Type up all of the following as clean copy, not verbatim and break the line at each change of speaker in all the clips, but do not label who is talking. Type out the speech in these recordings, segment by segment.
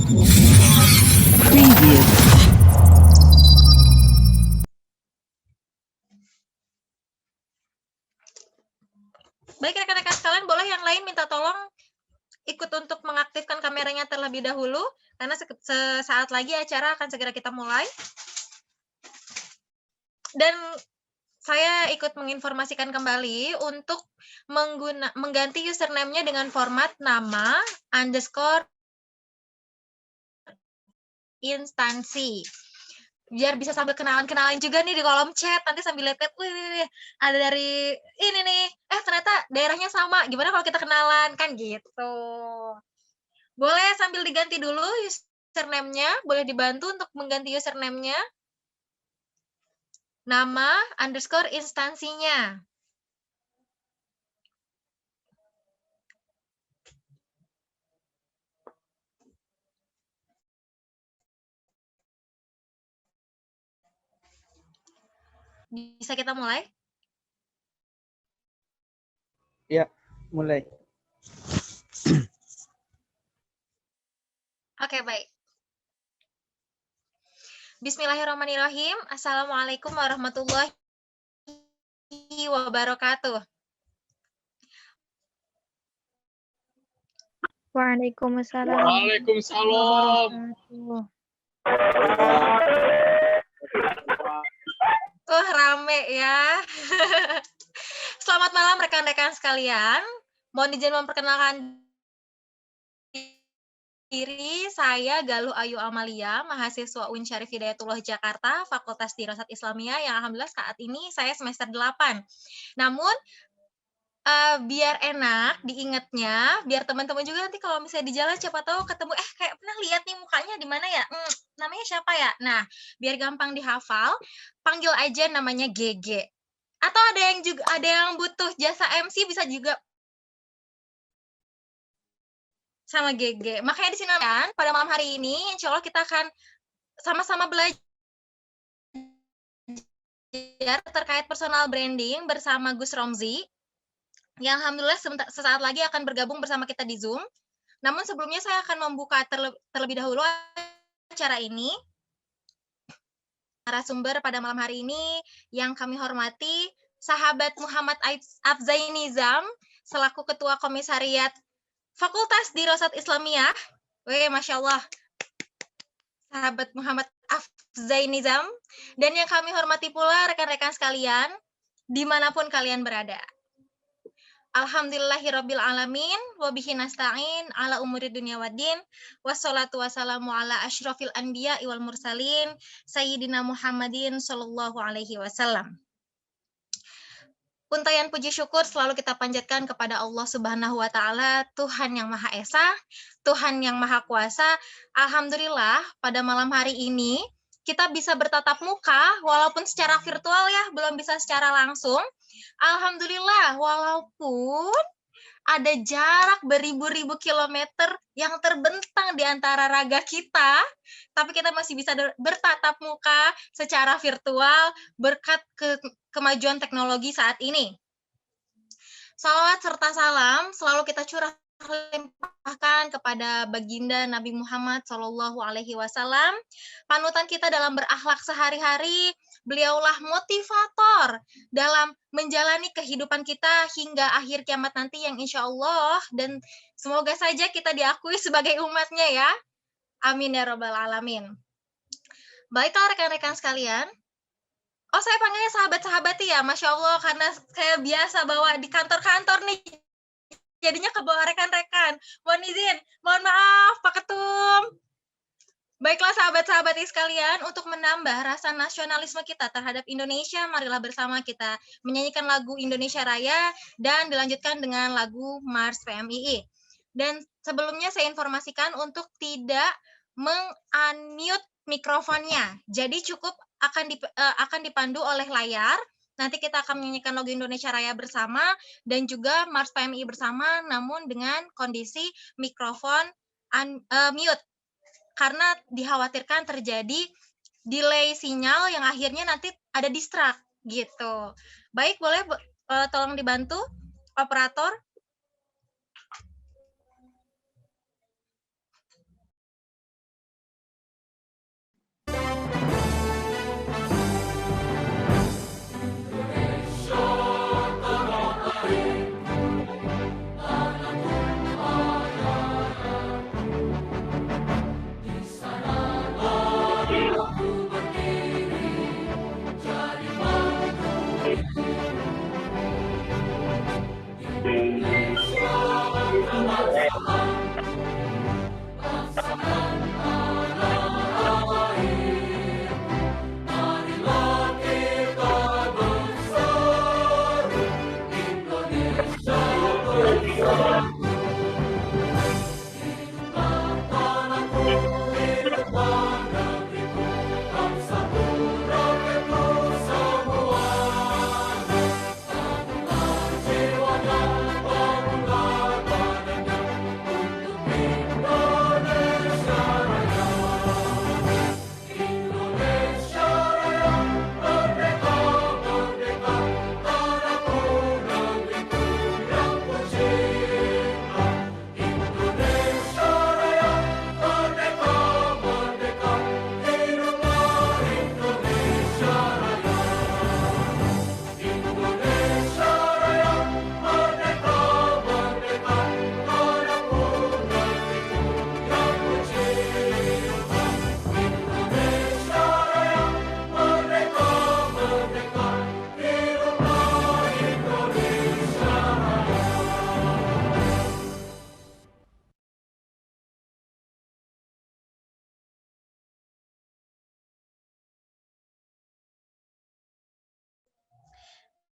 Previous.
Baik rekan-rekan sekalian, boleh yang lain minta tolong ikut untuk mengaktifkan kameranya terlebih dahulu, karena sesaat lagi acara akan segera kita mulai. Dan saya ikut menginformasikan kembali untuk mengganti username-nya dengan format nama underscore instansi. Biar bisa sambil kenalan-kenalan juga nih di kolom chat, nanti sambil lihat, wih, ada dari ini nih, ternyata daerahnya sama, gimana kalau kita kenalan, kan gitu. Boleh sambil diganti dulu username-nya, boleh dibantu untuk mengganti username-nya. Nama underscore instansinya. Bisa kita mulai?
Ya, mulai.
Oke, baik. Bismillahirrahmanirrahim. Assalamualaikum warahmatullahi wabarakatuh.
Waalaikumsalam.
Waalaikumsalam.
Rame ya. Selamat malam rekan-rekan sekalian. Mohon izin memperkenalkan diri, saya Galuh Ayu Amalia, mahasiswa UIN Syarif Hidayatullah Jakarta, Fakultas Dirasat Islamiyah, yang alhamdulillah saat ini saya semester 8. Namun, biar enak diingatnya, biar teman-teman juga nanti kalau misalnya di jalan siapa tahu ketemu, kayak pernah lihat nih mukanya di mana ya? Namanya siapa ya? Nah, biar gampang dihafal, panggil aja namanya GG. Atau ada yang butuh jasa MC bisa juga sama GG. Makanya di sini kan pada malam hari ini insya Allah kita akan sama-sama belajar terkait personal branding bersama Gus Romzi yang alhamdulillah sesaat lagi akan bergabung bersama kita di Zoom. Namun sebelumnya saya akan membuka terlebih dahulu acara ini. Narasumber pada malam hari ini yang kami hormati sahabat Muhammad Afzainizam selaku Ketua Komisariat Fakultas Dirasat Islamiyah. Masya Allah. Sahabat Muhammad Afzainizam. Dan yang kami hormati pula rekan-rekan sekalian, dimanapun kalian berada. Alhamdulillahirabbil alamin wa bihi nasta'in ala umuri dunya waddin wassalatu wassalamu ala asyrafil anbiya wal mursalin sayyidina Muhammadin sallallahu alaihi wasallam. Untayan puji syukur selalu kita panjatkan kepada Allah Subhanahu wa taala, Tuhan yang Maha Esa, Tuhan yang Maha Kuasa. Alhamdulillah pada malam hari ini kita bisa bertatap muka walaupun secara virtual ya, belum bisa secara langsung. Alhamdulillah, walaupun ada jarak beribu-ribu kilometer yang terbentang di antara raga kita, tapi kita masih bisa bertatap muka secara virtual berkat kemajuan teknologi saat ini. Salawat serta salam selalu kita limpahkan kepada baginda Nabi Muhammad Shallallahu Alaihi Wasallam, panutan kita dalam berakhlak sehari-hari. Beliaulah motivator dalam menjalani kehidupan kita hingga akhir kiamat nanti yang insya Allah dan semoga saja kita diakui sebagai umatnya ya. Amin ya rabbal alamin. Baiklah rekan-rekan sekalian. Oh, saya panggilnya sahabat-sahabati ya, Masya Allah, karena saya biasa bawa di kantor-kantor nih. Jadinya ke bawah rekan-rekan. Mohon izin, mohon maaf Pak Ketum. Baiklah sahabat-sahabat sekalian, untuk menambah rasa nasionalisme kita terhadap Indonesia, marilah bersama kita menyanyikan lagu Indonesia Raya dan dilanjutkan dengan lagu Mars PMII. Dan sebelumnya saya informasikan untuk tidak meng-unmute mikrofonnya. Jadi cukup akan dipandu oleh layar. Nanti kita akan menyanyikan lagu Indonesia Raya bersama dan juga Mars PMI bersama, namun dengan kondisi mikrofon mute. Karena dikhawatirkan terjadi delay sinyal yang akhirnya nanti ada distract gitu. Baik, boleh tolong dibantu operator.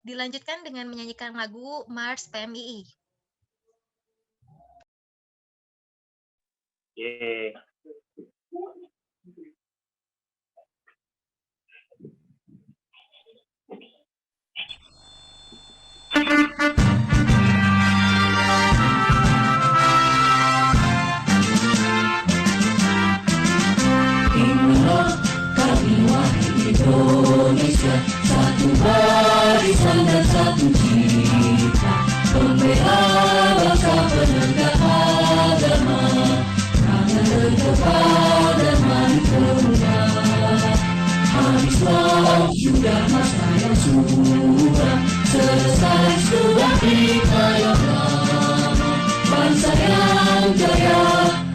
Dilanjutkan dengan menyanyikan lagu Mars PMII.
Yeay.
Inilah kami wahai Indonesia, satu barisan dan satu jiwa, pembela bangsa penegak agama, karena terdepan dan maju kemuliaan. Habislah sudah masa yang suram, selesai sudah kita yang lama, bangsa yang jaya,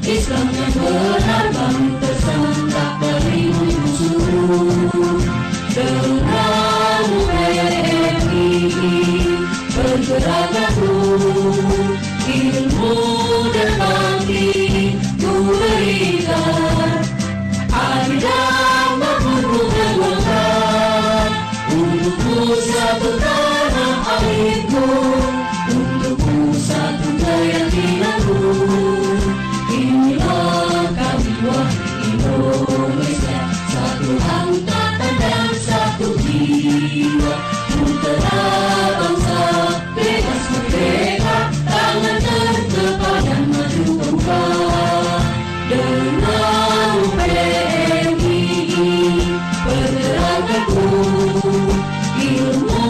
Islam yang benar baru tersentak dari musuh. Dengan PMII bergerak ilmu dan bakti ku berikan, adil dan makmur bergolongan, untukku satu tanah airku, untukku satu keyakinanku. Inilah kami wahai Indonesia, satu angkatan dan satu jiwa, putra bangsa bebas merdeka, tangan terdepan dan maju pembuka. Dengan PMII pergerakanku, ilmu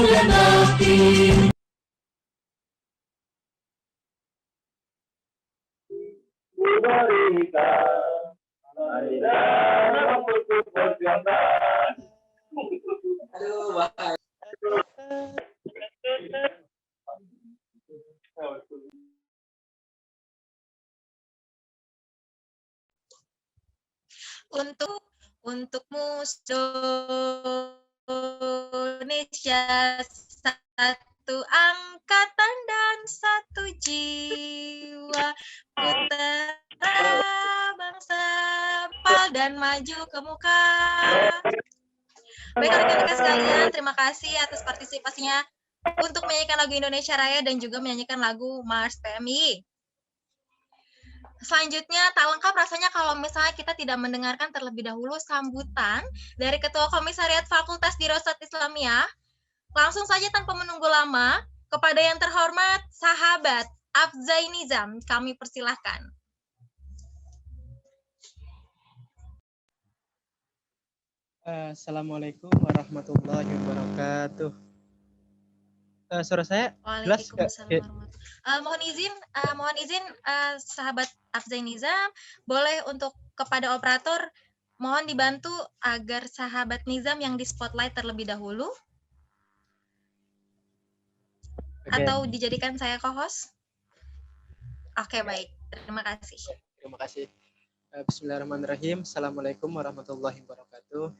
dan bakti.
Berikan adil dan untuk perjuangan.
Untukmu Indonesia, satu angkatan dan satu jiwa, putra bangsa pal dan maju ke muka. Baik rekan-rekan sekalian, terima kasih atas partisipasinya untuk menyanyikan lagu Indonesia Raya dan juga menyanyikan lagu Mars PMI. Selanjutnya, tak lengkap rasanya kalau misalnya kita tidak mendengarkan terlebih dahulu sambutan dari Ketua Komisariat Fakultas Dirosat Islamiyah. Langsung saja tanpa menunggu lama, kepada yang terhormat sahabat Afzai Nizam, kami persilahkan.
Assalamualaikum warahmatullahi wabarakatuh. Suara saya jelas nggak?
Waalaikumsalam. Mohon izin sahabat Afzai Nizam, boleh untuk kepada operator mohon dibantu agar sahabat Nizam yang di spotlight terlebih dahulu.
Oke.
Atau dijadikan saya co-host. Oke, baik. Terima kasih.
Terima kasih. Bismillahirrahmanirrahim. Assalamualaikum warahmatullahi wabarakatuh.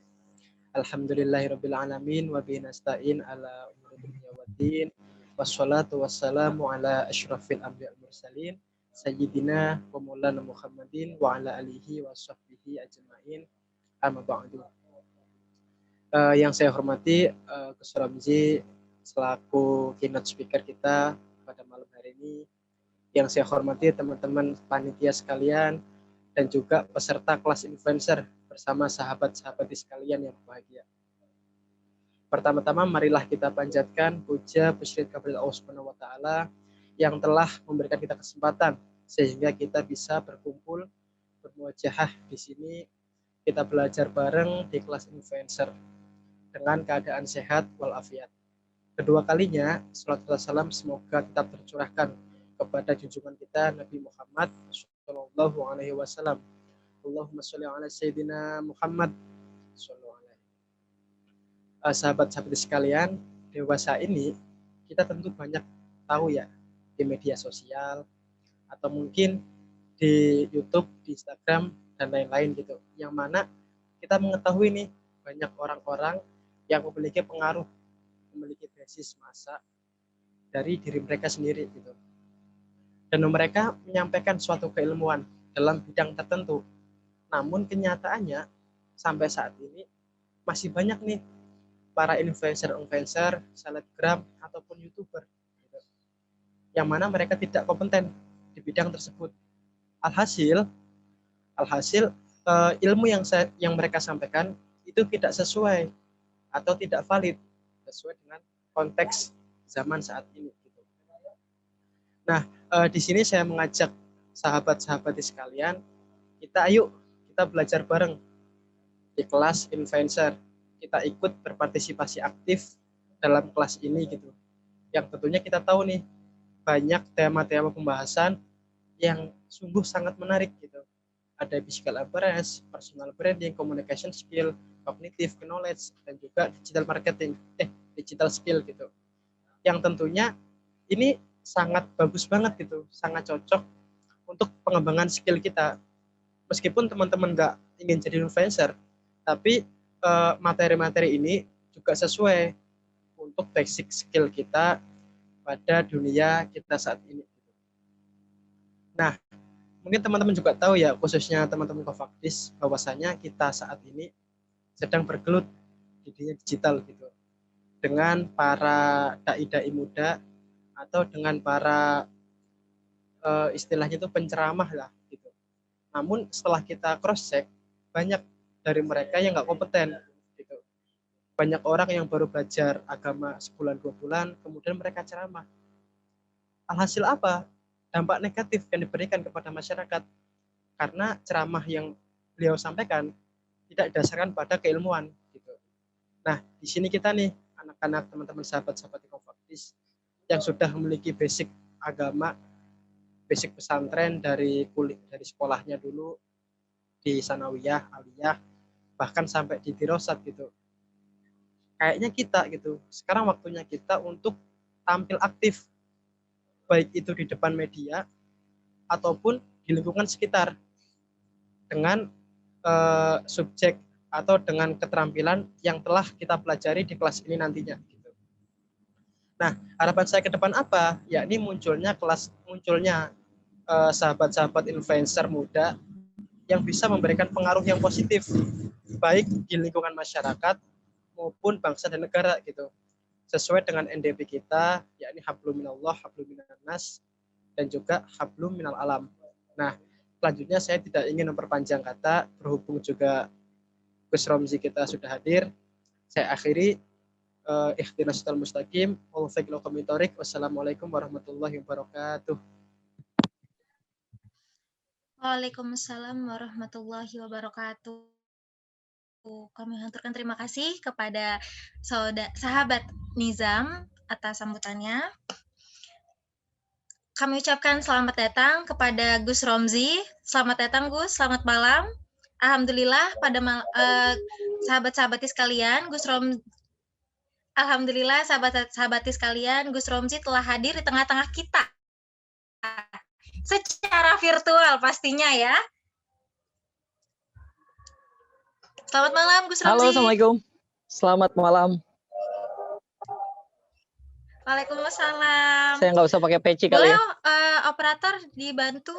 Alhamdulillahirabbil alamin wa bihi nasta'in ala umuri dunya waddin. Wassalatu wassalamu ala asyrafil anbiya'i wal mursalin sayyidina wa maulana Muhammadin wa ala alihi wa sahbihi ajmain. Amma ba'du. Yang saya hormati Gus Ramzi selaku keynote speaker kita pada malam hari ini. Yang saya hormati teman-teman panitia sekalian dan juga peserta kelas influencer bersama sahabat-sahabat sekalian yang bahagia. Pertama-tama marilah kita panjatkan puja puji kepada Allah Subhanahu wa taala yang telah memberikan kita kesempatan sehingga kita bisa berkumpul bermuajahah di sini, kita belajar bareng di kelas influencer dengan keadaan sehat walafiat. Kedua kalinya salawat dan salam semoga tetap tercurahkan kepada junjungan kita Nabi Muhammad sallallahu alaihi wasallam. Allahumma sholli ala sayyidina Muhammad sallallahu alaihi. Sahabat-sahabat sekalian, dewasa ini kita tentu banyak tahu ya di media sosial atau mungkin di YouTube, di Instagram dan lain-lain gitu. Yang mana kita mengetahui nih banyak orang-orang yang memiliki pengaruh, memiliki basis massa dari diri mereka sendiri gitu. Dan mereka menyampaikan suatu keilmuan dalam bidang tertentu. Namun kenyataannya sampai saat ini masih banyak nih para influencer, selebgram ataupun YouTuber gitu. Yang mana mereka tidak kompeten di bidang tersebut. Alhasil ilmu yang mereka sampaikan itu tidak sesuai atau tidak valid sesuai dengan konteks zaman saat ini gitu. Nah, di sini saya mengajak sahabat-sahabat sekalian, kita belajar bareng di kelas influencer. Kita ikut berpartisipasi aktif dalam kelas ini gitu. Yang tentunya kita tahu nih, banyak tema-tema pembahasan yang sungguh sangat menarik gitu. Ada physical appearance, personal branding, communication skill, cognitive knowledge, dan juga digital skill gitu. Yang tentunya ini sangat bagus banget gitu, sangat cocok untuk pengembangan skill kita. Meskipun teman-teman nggak ingin jadi influencer, tapi materi-materi ini juga sesuai untuk basic skill kita pada dunia kita saat ini. Nah, mungkin teman-teman juga tahu ya, khususnya teman-teman Cofakdis, bahwasanya kita saat ini sedang bergelut di dunia digital gitu, dengan para dai-dai muda atau dengan para istilahnya itu penceramah lah gitu. Namun setelah kita cross check, banyak dari mereka yang nggak kompeten gitu. Banyak orang yang baru belajar agama sebulan 2 bulan, kemudian mereka ceramah. Alhasil apa? Dampak negatif yang diberikan kepada masyarakat, karena ceramah yang beliau sampaikan tidak didasarkan pada keilmuan gitu. Nah, di sini kita nih, anak-anak, teman-teman, sahabat-sahabat Cofakdis yang sudah memiliki basic agama, basic pesantren dari sekolahnya dulu di sanawiyah, aliyah, bahkan sampai di dirosat gitu. Kayaknya kita gitu, sekarang waktunya kita untuk tampil aktif, baik itu di depan media ataupun di lingkungan sekitar, dengan subjek atau dengan keterampilan yang telah kita pelajari di kelas ini nantinya gitu. Nah, harapan saya ke depan apa? Yakni munculnya sahabat-sahabat influencer muda yang bisa memberikan pengaruh yang positif, baik di lingkungan masyarakat maupun bangsa dan negara gitu, sesuai dengan NDP kita, yakni hablum minallah, hablum minannas, dan juga hablum minal alam. Nah, selanjutnya saya tidak ingin memperpanjang kata, berhubung juga Gus Romzi kita sudah hadir. Saya akhiri, ihdinas siratal mustaqim, wassalamualaikum warahmatullahi wabarakatuh.
Waalaikumsalam warahmatullahi wabarakatuh. Kami haturkan terima kasih kepada sahabat Nizam atas sambutannya. Kami ucapkan selamat datang kepada Gus Romzi. Selamat datang Gus, selamat malam. Alhamdulillah pada sahabat-sahabati sekalian, Alhamdulillah sahabat-sahabati sekalian, Gus Romzi telah hadir di tengah-tengah kita. Secara virtual pastinya ya. Selamat malam Gus Romzi.
Halo, Assalamualaikum. Selamat malam.
Waalaikumsalam.
Saya nggak usah pakai peci kali
Boleh
ya.
operator dibantu?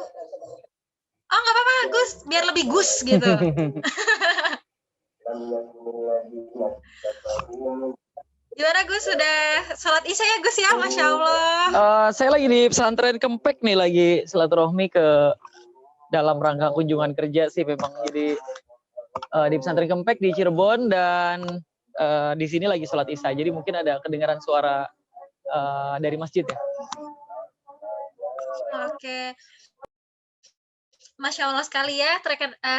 Oh nggak apa-apa Gus, biar lebih Gus gitu. Gimana Gus, sudah sholat isya ya Gus ya, Masya Allah.
Saya lagi di pesantren Kempek nih, lagi silaturahmi ke dalam rangka kunjungan kerja sih memang. Jadi di pesantren Kempek di Cirebon, dan di sini lagi sholat isya. Jadi mungkin ada kedengaran suara dari masjid ya.
Oke. Masya Allah sekali ya,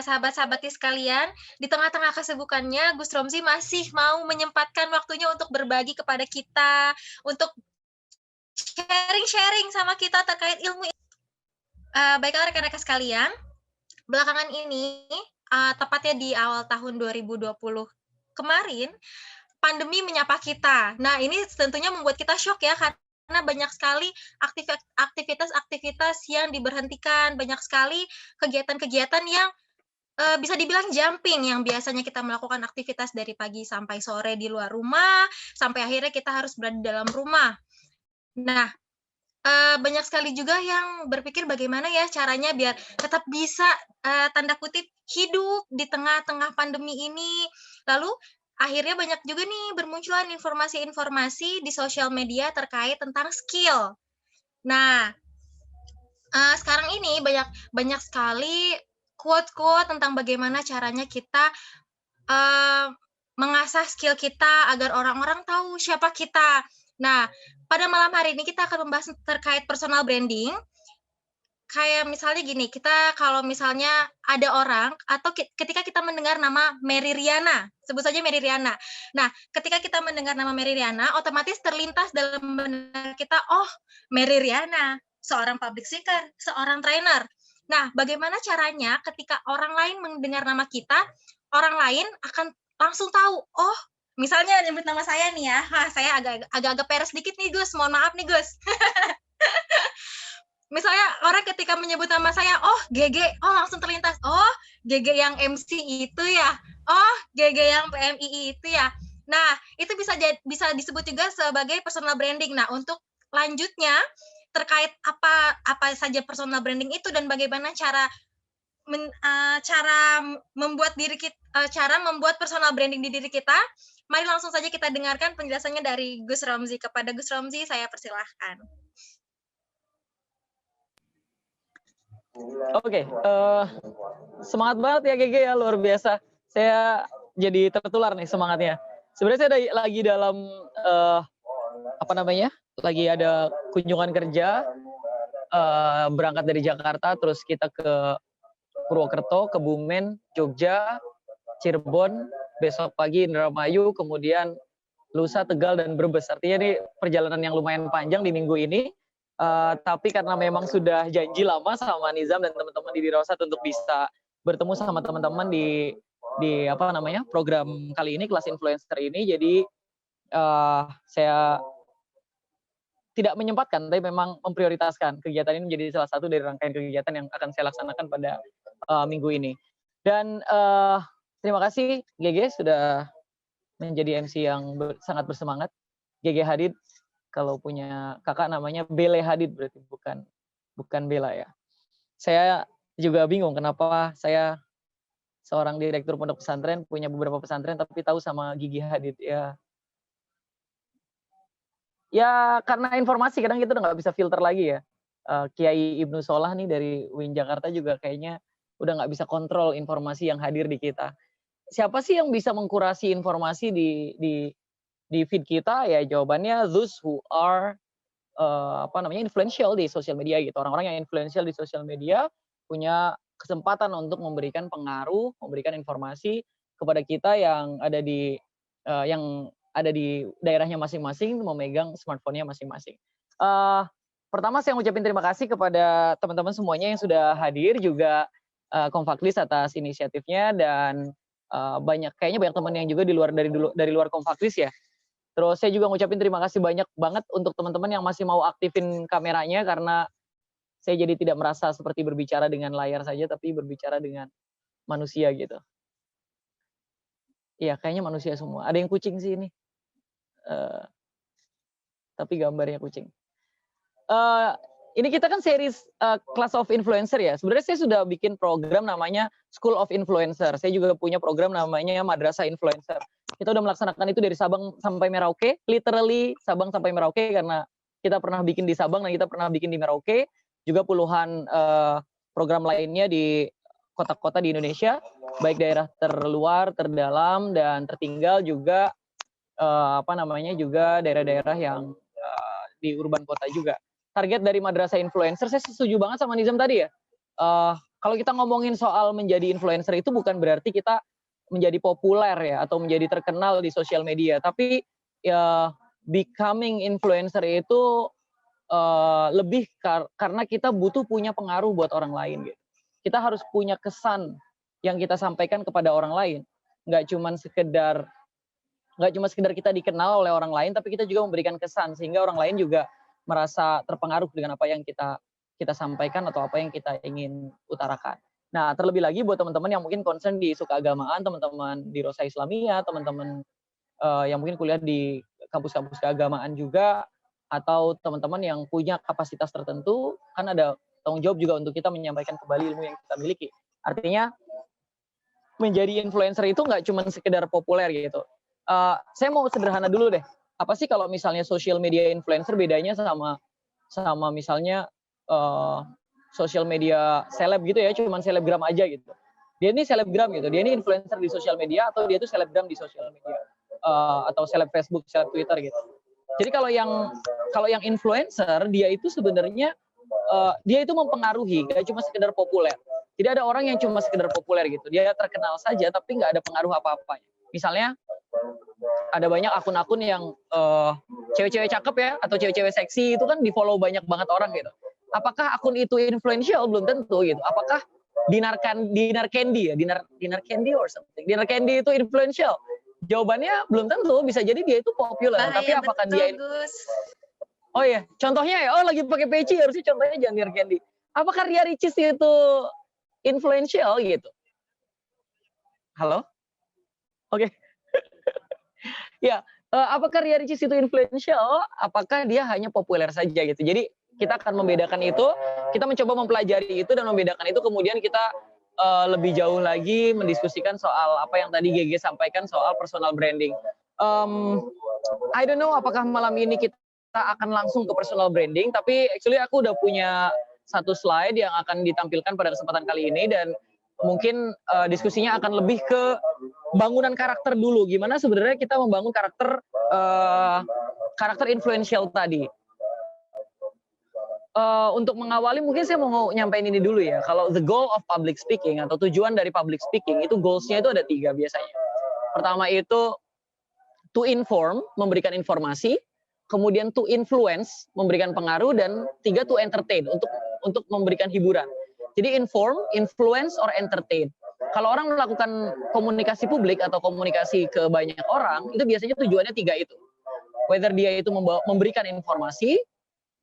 sahabat-sahabati sekalian, di tengah-tengah kesibukannya, Gus Romzi masih mau menyempatkan waktunya untuk berbagi kepada kita, untuk sharing-sharing sama kita terkait ilmu. Baiklah rekan-rekan sekalian, belakangan ini, tepatnya di awal tahun 2020 kemarin, pandemi menyapa kita. Nah, ini tentunya membuat kita shock ya, karena banyak sekali aktivitas-aktivitas yang diberhentikan, banyak sekali kegiatan-kegiatan yang bisa dibilang jumping, yang biasanya kita melakukan aktivitas dari pagi sampai sore di luar rumah, sampai akhirnya kita harus berada di dalam rumah. Nah, banyak sekali juga yang berpikir bagaimana ya caranya biar tetap bisa tanda kutip hidup di tengah-tengah pandemi ini. Lalu akhirnya banyak juga nih bermunculan informasi-informasi di sosial media terkait tentang skill. Nah, sekarang ini banyak sekali quote-quote tentang bagaimana caranya kita mengasah skill kita agar orang-orang tahu siapa kita. Nah, pada malam hari ini kita akan membahas terkait personal branding. Kayak misalnya gini, kita kalau misalnya ada orang atau ketika kita mendengar nama Mary Riana, sebut saja Mary Riana. Nah, ketika kita mendengar nama Mary Riana, otomatis terlintas dalam benak kita, oh, Mary Riana, seorang public speaker, seorang trainer. Nah, bagaimana caranya ketika orang lain mendengar nama kita, orang lain akan langsung tahu, oh, misalnya nyebut nama saya nih ya, saya agak peres dikit nih Gus, mohon maaf nih Gus. Misalnya orang ketika menyebut nama saya, oh GG, oh langsung terlintas, oh GG yang MC itu ya, oh GG yang PMII itu ya. Nah, itu bisa disebut juga sebagai personal branding. Nah, untuk lanjutnya terkait apa saja personal branding itu dan bagaimana cara membuat personal branding di diri kita, mari langsung saja kita dengarkan penjelasannya dari Gus Romzi. Kepada Gus Romzi saya persilahkan.
Oke, semangat banget ya GG ya, luar biasa. Saya jadi tertular nih semangatnya. Sebenarnya saya lagi dalam lagi ada kunjungan kerja, berangkat dari Jakarta, terus kita ke Purwokerto, Kebumen, Jogja, Cirebon, besok pagi Indramayu, kemudian lusa Tegal dan Brebes. Artinya ini perjalanan yang lumayan panjang di minggu ini. Tapi karena memang sudah janji lama sama Nizam dan teman-teman di Dirosat untuk bisa bertemu sama teman-teman di program kali ini, kelas influencer ini, jadi saya tidak menyempatkan, tapi memang memprioritaskan kegiatan ini menjadi salah satu dari rangkaian kegiatan yang akan saya laksanakan pada minggu ini. Dan terima kasih GG sudah menjadi MC yang sangat bersemangat. GG Hadid, kalau punya kakak namanya Bele Hadid, berarti bukan Bella ya. Saya juga bingung kenapa saya seorang direktur pondok pesantren, punya beberapa pesantren tapi tahu sama Gigi Hadid ya. Ya karena informasi kadang kita udah nggak bisa filter lagi ya. Kiai Ibnu Solah nih dari UIN Jakarta juga kayaknya udah nggak bisa kontrol informasi yang hadir di kita. Siapa sih yang bisa mengkurasi informasi di feed kita? Ya jawabannya those who are influential di sosial media gitu. Orang-orang yang influential di sosial media punya kesempatan untuk memberikan pengaruh, memberikan informasi kepada kita yang ada di daerahnya masing-masing, memegang smartphone-nya masing-masing. Pertama saya ngucapin terima kasih kepada teman-teman semuanya yang sudah hadir, juga Komfaklis atas inisiatifnya, dan kayaknya banyak teman yang juga dari luar Komfaklis ya. Terus saya juga ngucapin terima kasih banyak banget untuk teman-teman yang masih mau aktifin kameranya, karena saya jadi tidak merasa seperti berbicara dengan layar saja, tapi berbicara dengan manusia gitu. Iya, kayaknya manusia semua. Ada yang kucing sih ini. Tapi gambarnya kucing. Ini kita kan series Class of Influencer ya. Sebenarnya saya sudah bikin program namanya School of Influencer. Saya juga punya program namanya Madrasah Influencer. Kita udah melaksanakan itu dari Sabang sampai Merauke, literally Sabang sampai Merauke, karena kita pernah bikin di Sabang dan kita pernah bikin di Merauke, juga puluhan program lainnya di kota-kota di Indonesia, baik daerah terluar, terdalam, dan tertinggal, juga juga daerah-daerah yang di urban kota juga. Target dari Madrasah Influencer, saya setuju banget sama Nizam tadi ya. Kalau kita ngomongin soal menjadi influencer itu bukan berarti kita menjadi populer ya, atau menjadi terkenal di sosial media. Tapi ya becoming influencer itu lebih karena kita butuh punya pengaruh buat orang lain gitu. Kita harus punya kesan yang kita sampaikan kepada orang lain. Nggak cuma sekedar kita dikenal oleh orang lain, tapi kita juga memberikan kesan sehingga orang lain juga merasa terpengaruh dengan apa yang kita sampaikan atau apa yang kita ingin utarakan. Nah, terlebih lagi buat teman-teman yang mungkin concern di isu keagamaan, teman-teman di Rosa Islamiyah, teman-teman yang mungkin kuliah di kampus-kampus keagamaan juga, atau teman-teman yang punya kapasitas tertentu, kan ada tanggung jawab juga untuk kita menyampaikan kembali ilmu yang kita miliki. Artinya menjadi influencer itu nggak cuma sekedar populer gitu. Saya mau sederhana dulu deh. Apa sih kalau misalnya social media influencer bedanya sama misalnya social media seleb gitu ya, cuman selebgram aja gitu. Dia ini selebgram gitu, dia ini influencer di sosial media atau dia itu selebgram di sosial media atau seleb Facebook, seleb Twitter gitu. Jadi kalau yang influencer dia itu sebenarnya dia itu mempengaruhi, gak cuma sekedar populer. Tidak ada orang yang cuma sekedar populer gitu. Dia terkenal saja tapi nggak ada pengaruh apa-apa. Misalnya ada banyak akun-akun yang cewek-cewek cakep ya atau cewek-cewek seksi itu kan di-follow banyak banget orang gitu. Apakah akun itu influential? Belum tentu gitu. Apakah Dinar Candy ya, Dinar Candy or something. Dinar Candy itu influential? Jawabannya belum tentu, bisa jadi dia itu populer, tapi apakah
betul,
dia
Gus.
Oh iya, contohnya ya, lagi pakai peci harusnya contohnya jangan Dinar Candy. Apakah Ria Ricis itu influential gitu? Halo? Oke. Ya, apakah Ria Ricis itu influential? Apakah dia hanya populer saja gitu? Jadi kita akan membedakan itu, kita mencoba mempelajari itu dan membedakan itu, kemudian kita lebih jauh lagi mendiskusikan soal apa yang tadi GG sampaikan soal personal branding. I don't know apakah malam ini kita akan langsung ke personal branding, tapi actually aku udah punya satu slide yang akan ditampilkan pada kesempatan kali ini dan mungkin diskusinya akan lebih ke bangunan karakter dulu. Gimana sebenarnya kita membangun karakter influential tadi. Untuk mengawali mungkin saya mau nyampein ini dulu ya. Kalau the goal of public speaking atau tujuan dari public speaking itu goals-nya itu ada 3 biasanya. Pertama itu to inform, memberikan informasi, kemudian to influence, memberikan pengaruh, dan 3 to entertain, untuk memberikan hiburan. Jadi inform, influence, or entertain. Kalau orang melakukan komunikasi publik atau komunikasi ke banyak orang, itu biasanya tujuannya 3 itu. Whether dia itu memberikan informasi,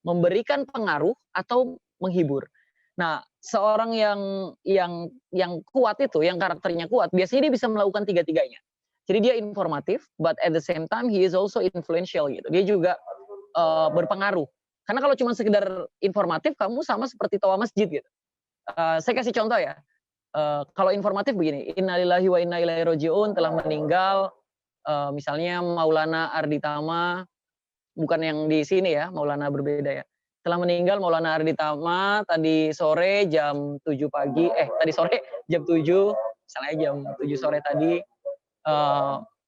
memberikan pengaruh, atau menghibur. Nah, seorang yang kuat itu, yang karakternya kuat, biasanya dia bisa melakukan 3-tiganya. Jadi dia informatif, but at the same time he is also influential gitu. Dia juga berpengaruh. Karena kalau cuma sekedar informatif, kamu sama seperti toa masjid gitu. Saya kasih contoh ya. Kalau informatif begini, innalillahi wa inna ilaihi rajiun, telah meninggal misalnya Maulana Arditama, bukan yang di sini ya, Maulana berbeda ya. Telah meninggal Maulana Arditama tadi sore jam 7 pagi, tadi sore jam 7, misalnya jam 7 sore tadi,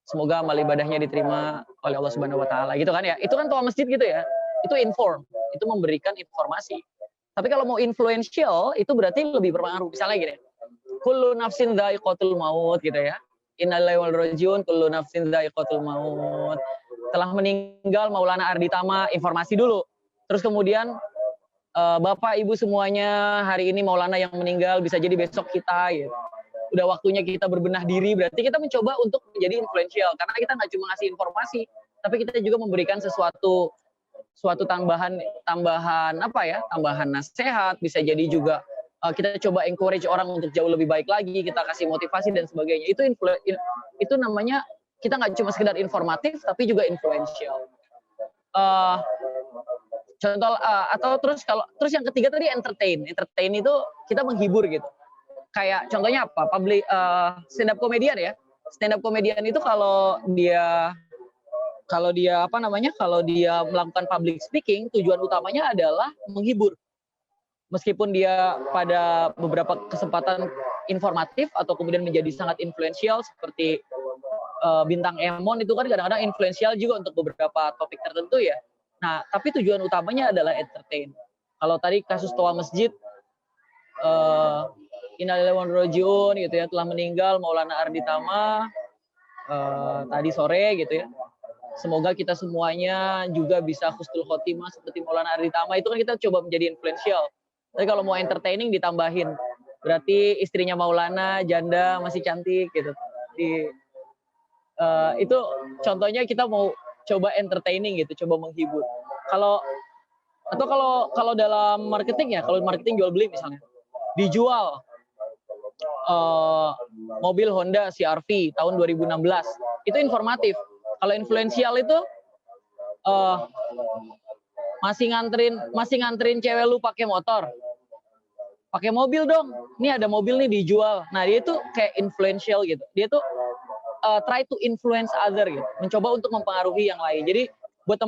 semoga amal ibadahnya diterima oleh Allah Subhanahu wa taala gitu kan ya. Itu kan toa masjid gitu ya. Itu inform, itu memberikan informasi. Tapi kalau mau influential itu berarti lebih berpengaruh. Misalnya gini, kullu nafsin dha'iqatul maut gitu ya. Innalillahi wa inna ilaihi raji'un, kullu nafsin dha'iqatul maut. Telah meninggal Maulana Arditama, informasi dulu. Terus kemudian Bapak Ibu semuanya, hari ini Maulana yang meninggal, bisa jadi besok kita gitu. Udah waktunya kita berbenah diri, berarti kita mencoba untuk menjadi influential. Karena kita nggak cuma ngasih informasi, tapi kita juga memberikan suatu tambahan apa ya, tambahan nasihat, bisa jadi juga kita coba encourage orang untuk jauh lebih baik lagi, kita kasih motivasi dan sebagainya. Itu namanya kita nggak cuma sekedar informatif, tapi juga influential. Contoh atau terus yang ketiga tadi entertain itu kita menghibur gitu. Kayak contohnya apa? Stand up comedian ya. Stand up comedian itu kalau dia melakukan public speaking, tujuan utamanya adalah menghibur. Meskipun dia pada beberapa kesempatan informatif atau kemudian menjadi sangat influential seperti bintang Emon itu kan kadang-kadang influential juga untuk beberapa topik tertentu ya. Nah, tapi tujuan utamanya adalah entertain. Kalau tadi kasus toa masjid, innalillahi wa inna ilaihi raji'un gitu ya, telah meninggal Maulana Arditama tadi sore gitu ya. Semoga kita semuanya juga bisa husnul khotimah seperti Maulana Arditama. Itu kan kita coba menjadi influential. Tapi kalau mau entertaining ditambahin. Berarti istrinya Maulana janda masih cantik gitu. Itu contohnya kita mau coba entertaining gitu, coba menghibur. Kalau dalam marketing ya, kalau marketing jual beli misalnya, dijual mobil Honda CR-V tahun 2016, itu informatif. Kalau influential itu masih nganterin cewek lu pakai motor, pakai mobil dong. Ini ada mobil nih dijual. Nah dia tuh kayak influential gitu. Dia tuh try to influence other gitu, mencoba untuk mempengaruhi yang lain. Jadi buat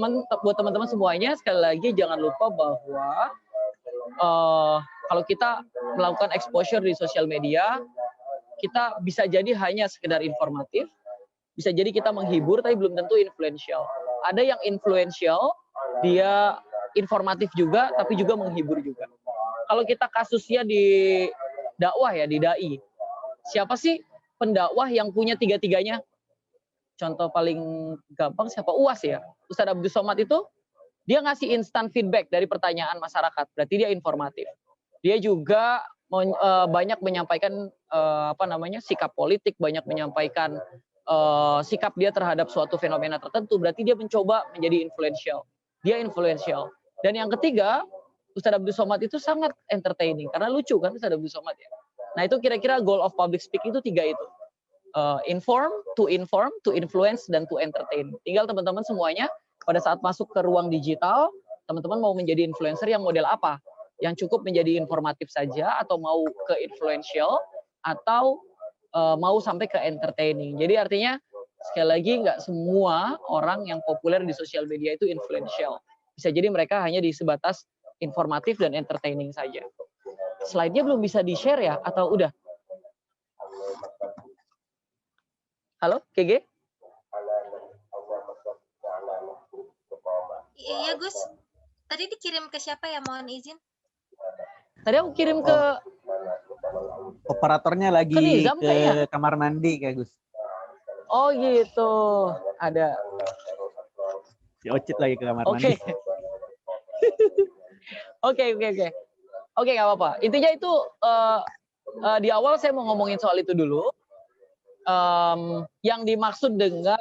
teman-teman semuanya, sekali lagi jangan lupa bahwa kalau kita melakukan exposure di sosial media, kita bisa jadi hanya sekedar informatif, bisa jadi kita menghibur tapi belum tentu influential. Ada yang influential, dia informatif juga tapi juga menghibur juga. Kalau kita kasusnya di dakwah ya, di dai, siapa sih pendakwah yang punya tiga-tiganya? Contoh paling gampang siapa? UAS ya. Ustadz Abdul Somad itu dia ngasih instant feedback dari pertanyaan masyarakat, berarti dia informatif. Dia juga banyak menyampaikan sikap politik, banyak menyampaikan sikap dia terhadap suatu fenomena tertentu, berarti dia mencoba menjadi influential. Dia influential. Dan yang ketiga, Ustadz Abdul Somad itu sangat entertaining karena lucu kan Ustadz Abdul Somad ya. Nah itu kira-kira goal of public speaking itu 3 itu. Inform, to influence, dan to entertain. Tinggal teman-teman semuanya pada saat masuk ke ruang digital, teman-teman mau menjadi influencer yang model apa? Yang cukup menjadi informatif saja, atau mau ke influential, atau mau sampai ke entertaining. Jadi artinya sekali lagi nggak semua orang yang populer di sosial media itu influential. Bisa jadi mereka hanya di sebatas informatif dan entertaining saja. Slide-nya belum bisa di-share ya? Atau udah? Halo, KG?
Iya Gus, tadi dikirim ke siapa ya, mohon izin?
Tadi aku kirim ke
operatornya lagi
Nizam
ke
kayaknya.
kamar mandi kayak Gus.
Oh gitu, ada.
Si Ocit lagi ke kamar
Oke.
mandi.
Oke, nggak apa-apa. Intinya itu di awal saya mau ngomongin soal itu dulu. Yang dimaksud dengan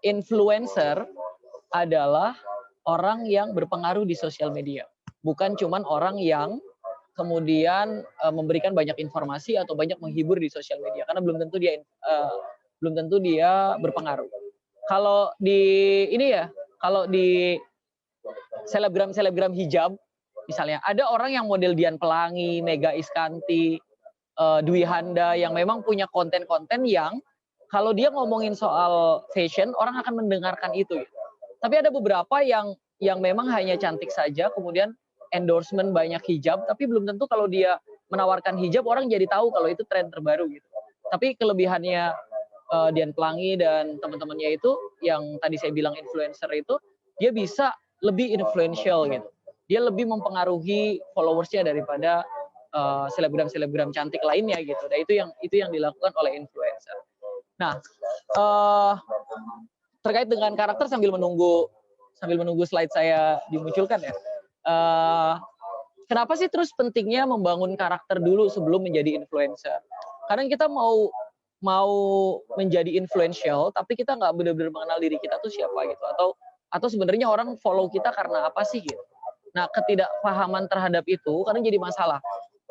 influencer adalah orang yang berpengaruh di sosial media, bukan cuman orang yang kemudian memberikan banyak informasi atau banyak menghibur di sosial media, karena belum tentu dia berpengaruh. Kalau di selebgram hijab misalnya, ada orang yang model Dian Pelangi, Mega Iskanti, Dwi Handa yang memang punya konten-konten yang kalau dia ngomongin soal fashion, orang akan mendengarkan itu. Tapi ada beberapa yang memang hanya cantik saja, kemudian endorsement banyak hijab, tapi belum tentu kalau dia menawarkan hijab orang jadi tahu kalau itu tren terbaru gitu. Tapi kelebihannya Dian Pelangi dan teman-temannya itu yang tadi saya bilang influencer itu, dia bisa lebih influential gitu. Dia lebih mempengaruhi followersnya daripada selebgram cantik lainnya gitu. Nah itu yang dilakukan oleh influencer. Nah terkait dengan karakter sambil menunggu slide saya dimunculkan ya. Kenapa sih terus pentingnya membangun karakter dulu sebelum menjadi influencer? Kadang kita mau menjadi influential tapi kita nggak benar-benar mengenal diri kita tuh siapa gitu, atau sebenarnya orang follow kita karena apa sih gitu. Nah ketidakpahaman terhadap itu kadang jadi masalah.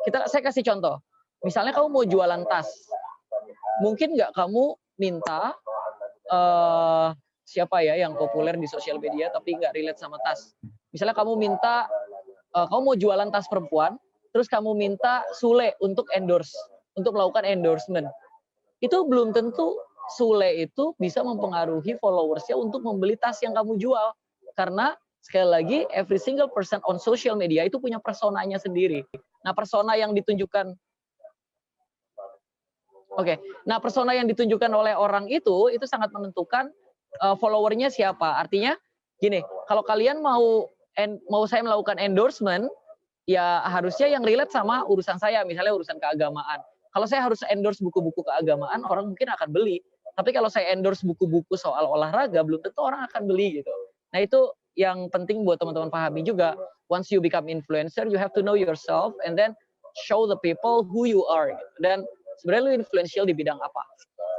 Saya kasih contoh, misalnya kamu mau jualan tas, mungkin nggak kamu minta siapa ya yang populer di sosial media tapi nggak relate sama tas. Misalnya kamu minta, kamu mau jualan tas perempuan, terus kamu minta Sule untuk melakukan endorsement. Itu belum tentu Sule itu bisa mempengaruhi followersnya untuk membeli tas yang kamu jual. Karena sekali lagi, every single person on social media itu punya personanya sendiri. Nah, persona yang ditunjukkan oleh orang itu sangat menentukan followernya siapa. Artinya gini, kalau kalian mau saya melakukan endorsement, ya harusnya yang relate sama urusan saya, misalnya urusan keagamaan. Kalau saya harus endorse buku-buku keagamaan, orang mungkin akan beli. Tapi kalau saya endorse buku-buku soal olahraga, belum tentu orang akan beli gitu. Nah itu yang penting buat teman-teman pahami juga. Once you become influencer, you have to know yourself and then show the people who you are. Dan sebenarnya lu influential di bidang apa?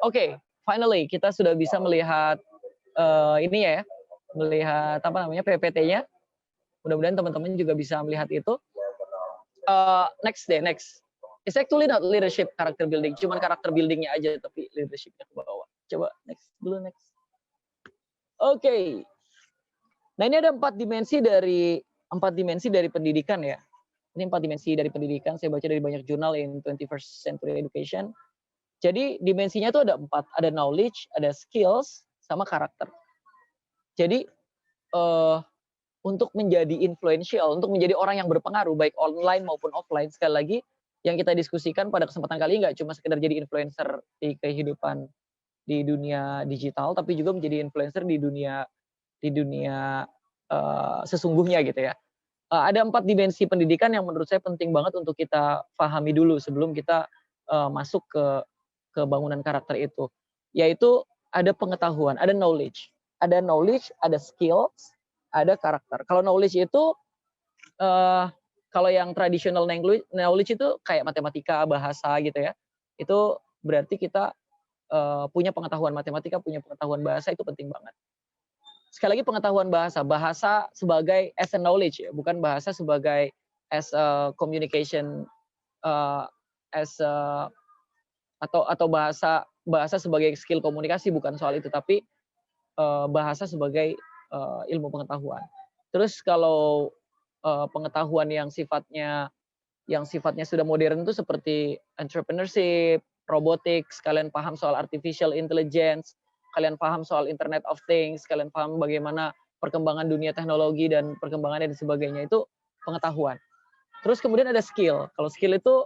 Oke, finally kita sudah bisa melihat melihat PPT-nya. Mudah-mudahan teman-teman juga bisa melihat itu. Next. It's actually not leadership character building, cuman karakter buildingnya aja, tapi leadershipnya ke bawah. Coba next. Oke. Nah ini ada 4 dimensi dari pendidikan ya. Ini 4 dimensi dari pendidikan. Saya baca dari banyak jurnal in 21st Century Education. Jadi dimensinya itu ada 4, ada knowledge, ada skills, sama karakter. Jadi untuk menjadi influential, untuk menjadi orang yang berpengaruh baik online maupun offline, sekali lagi yang kita diskusikan pada kesempatan kali ini nggak cuma sekedar jadi influencer di kehidupan di dunia digital, tapi juga menjadi influencer di dunia sesungguhnya gitu ya. Ada 4 dimensi pendidikan yang menurut saya penting banget untuk kita pahami dulu sebelum kita masuk ke bangunan karakter itu. Yaitu ada pengetahuan, ada knowledge, ada skills, ada karakter. Kalau knowledge itu kalau yang traditional knowledge itu kayak matematika, bahasa gitu ya. Itu berarti kita punya pengetahuan matematika, punya pengetahuan bahasa, itu penting banget. Sekali lagi pengetahuan bahasa sebagai as a knowledge ya, bukan bahasa sebagai as a communication atau bahasa sebagai skill komunikasi, bukan soal itu, tapi bahasa sebagai ilmu pengetahuan. Terus kalau pengetahuan yang sifatnya sudah modern itu seperti entrepreneurship, robotics, kalian paham soal artificial intelligence, kalian paham soal Internet of Things, kalian paham bagaimana perkembangan dunia teknologi dan perkembangannya dan sebagainya, itu pengetahuan. Terus kemudian ada skill. Kalau skill itu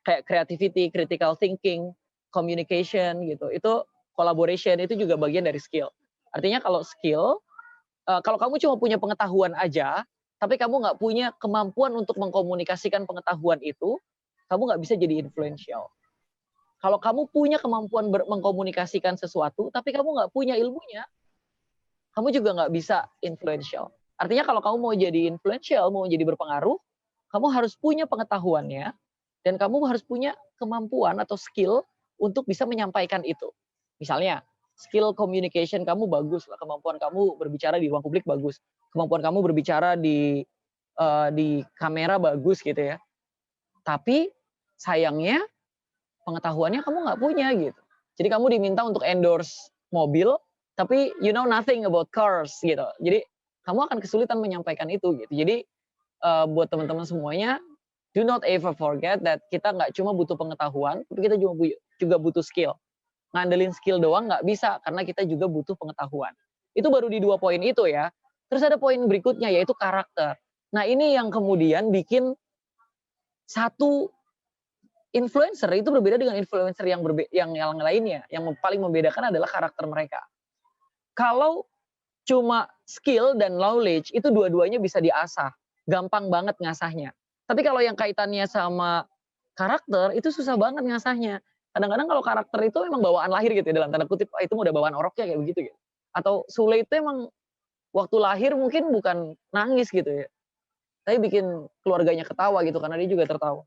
kayak creativity, critical thinking, communication gitu. Itu collaboration, itu juga bagian dari skill. Artinya kalau skill, kalau kamu cuma punya pengetahuan aja, tapi kamu nggak punya kemampuan untuk mengkomunikasikan pengetahuan itu, kamu nggak bisa jadi influential. Kalau kamu punya kemampuan mengkomunikasikan sesuatu, tapi kamu nggak punya ilmunya, kamu juga nggak bisa influential. Artinya kalau kamu mau jadi influential, mau jadi berpengaruh, kamu harus punya pengetahuannya, dan kamu harus punya kemampuan atau skill untuk bisa menyampaikan itu. Misalnya, skill communication kamu bagus, kemampuan kamu berbicara di ruang publik bagus, kemampuan kamu berbicara di kamera bagus gitu ya. Tapi sayangnya pengetahuannya kamu nggak punya gitu. Jadi kamu diminta untuk endorse mobil, tapi you know nothing about cars gitu. Jadi kamu akan kesulitan menyampaikan itu gitu. Jadi buat teman-teman semuanya, do not ever forget that kita nggak cuma butuh pengetahuan, tapi kita juga butuh skill. Ngandelin skill doang nggak bisa, karena kita juga butuh pengetahuan. Itu baru di 2 poin itu ya. Terus ada poin berikutnya, yaitu karakter. Nah ini yang kemudian bikin satu influencer itu berbeda dengan influencer yang lainnya. Yang paling membedakan adalah karakter mereka. Kalau cuma skill dan knowledge, itu dua-duanya bisa diasah. Gampang banget ngasahnya. Tapi kalau yang kaitannya sama karakter, itu susah banget ngasahnya. Kadang-kadang kalau karakter itu memang bawaan lahir gitu ya, dalam tanda kutip, itu udah bawaan oroknya kayak begitu gitu. Atau Sule itu emang waktu lahir mungkin bukan nangis gitu ya, tapi bikin keluarganya ketawa gitu, karena dia juga tertawa.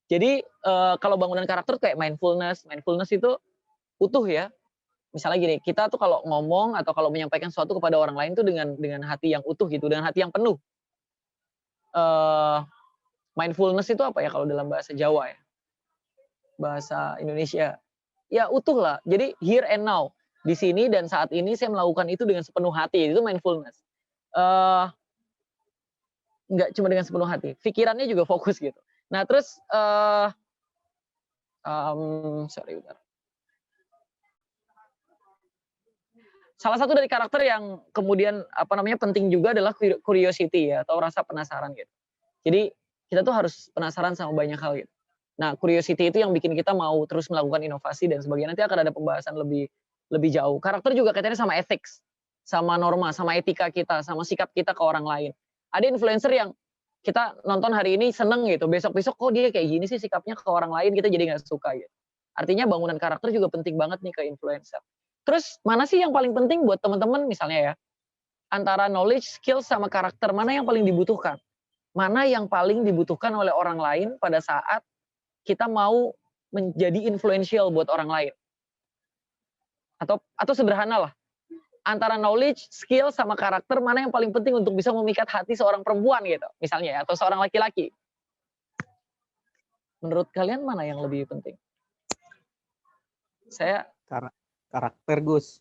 Jadi kalau bangunan karakter kayak mindfulness itu utuh ya. Misalnya gini, kita tuh kalau ngomong atau kalau menyampaikan sesuatu kepada orang lain tuh dengan hati yang utuh gitu, dengan hati yang penuh. Mindfulness itu apa ya kalau dalam bahasa Jawa ya? Bahasa Indonesia. Ya utuh lah. Jadi here and now. Di sini dan saat ini saya melakukan itu dengan sepenuh hati. Itu mindfulness. Nggak cuma dengan sepenuh hati. Pikirannya juga fokus gitu. Nah terus, sorry bentar. Salah satu dari karakter yang kemudian penting juga adalah curiosity ya, atau rasa penasaran gitu. Jadi kita tuh harus penasaran sama banyak hal gitu. Nah curiosity itu yang bikin kita mau terus melakukan inovasi dan sebagainya. Nanti akan ada pembahasan lebih jauh. Karakter juga kaitannya sama ethics, sama norma, sama etika kita, sama sikap kita ke orang lain. Ada influencer yang kita nonton hari ini seneng gitu, besok-besok kok dia kayak gini sih sikapnya ke orang lain, kita jadi nggak suka gitu. Artinya bangunan karakter juga penting banget nih ke influencer. Terus mana sih yang paling penting buat teman-teman misalnya ya, antara knowledge, skill, sama karakter, mana yang paling dibutuhkan? Mana yang paling dibutuhkan oleh orang lain pada saat kita mau menjadi influential buat orang lain? Atau sederhana lah, antara knowledge, skill, sama karakter, mana yang paling penting untuk bisa memikat hati seorang perempuan gitu, misalnya ya, atau seorang laki-laki? Menurut kalian mana yang lebih penting? Saya
karakter, Gus.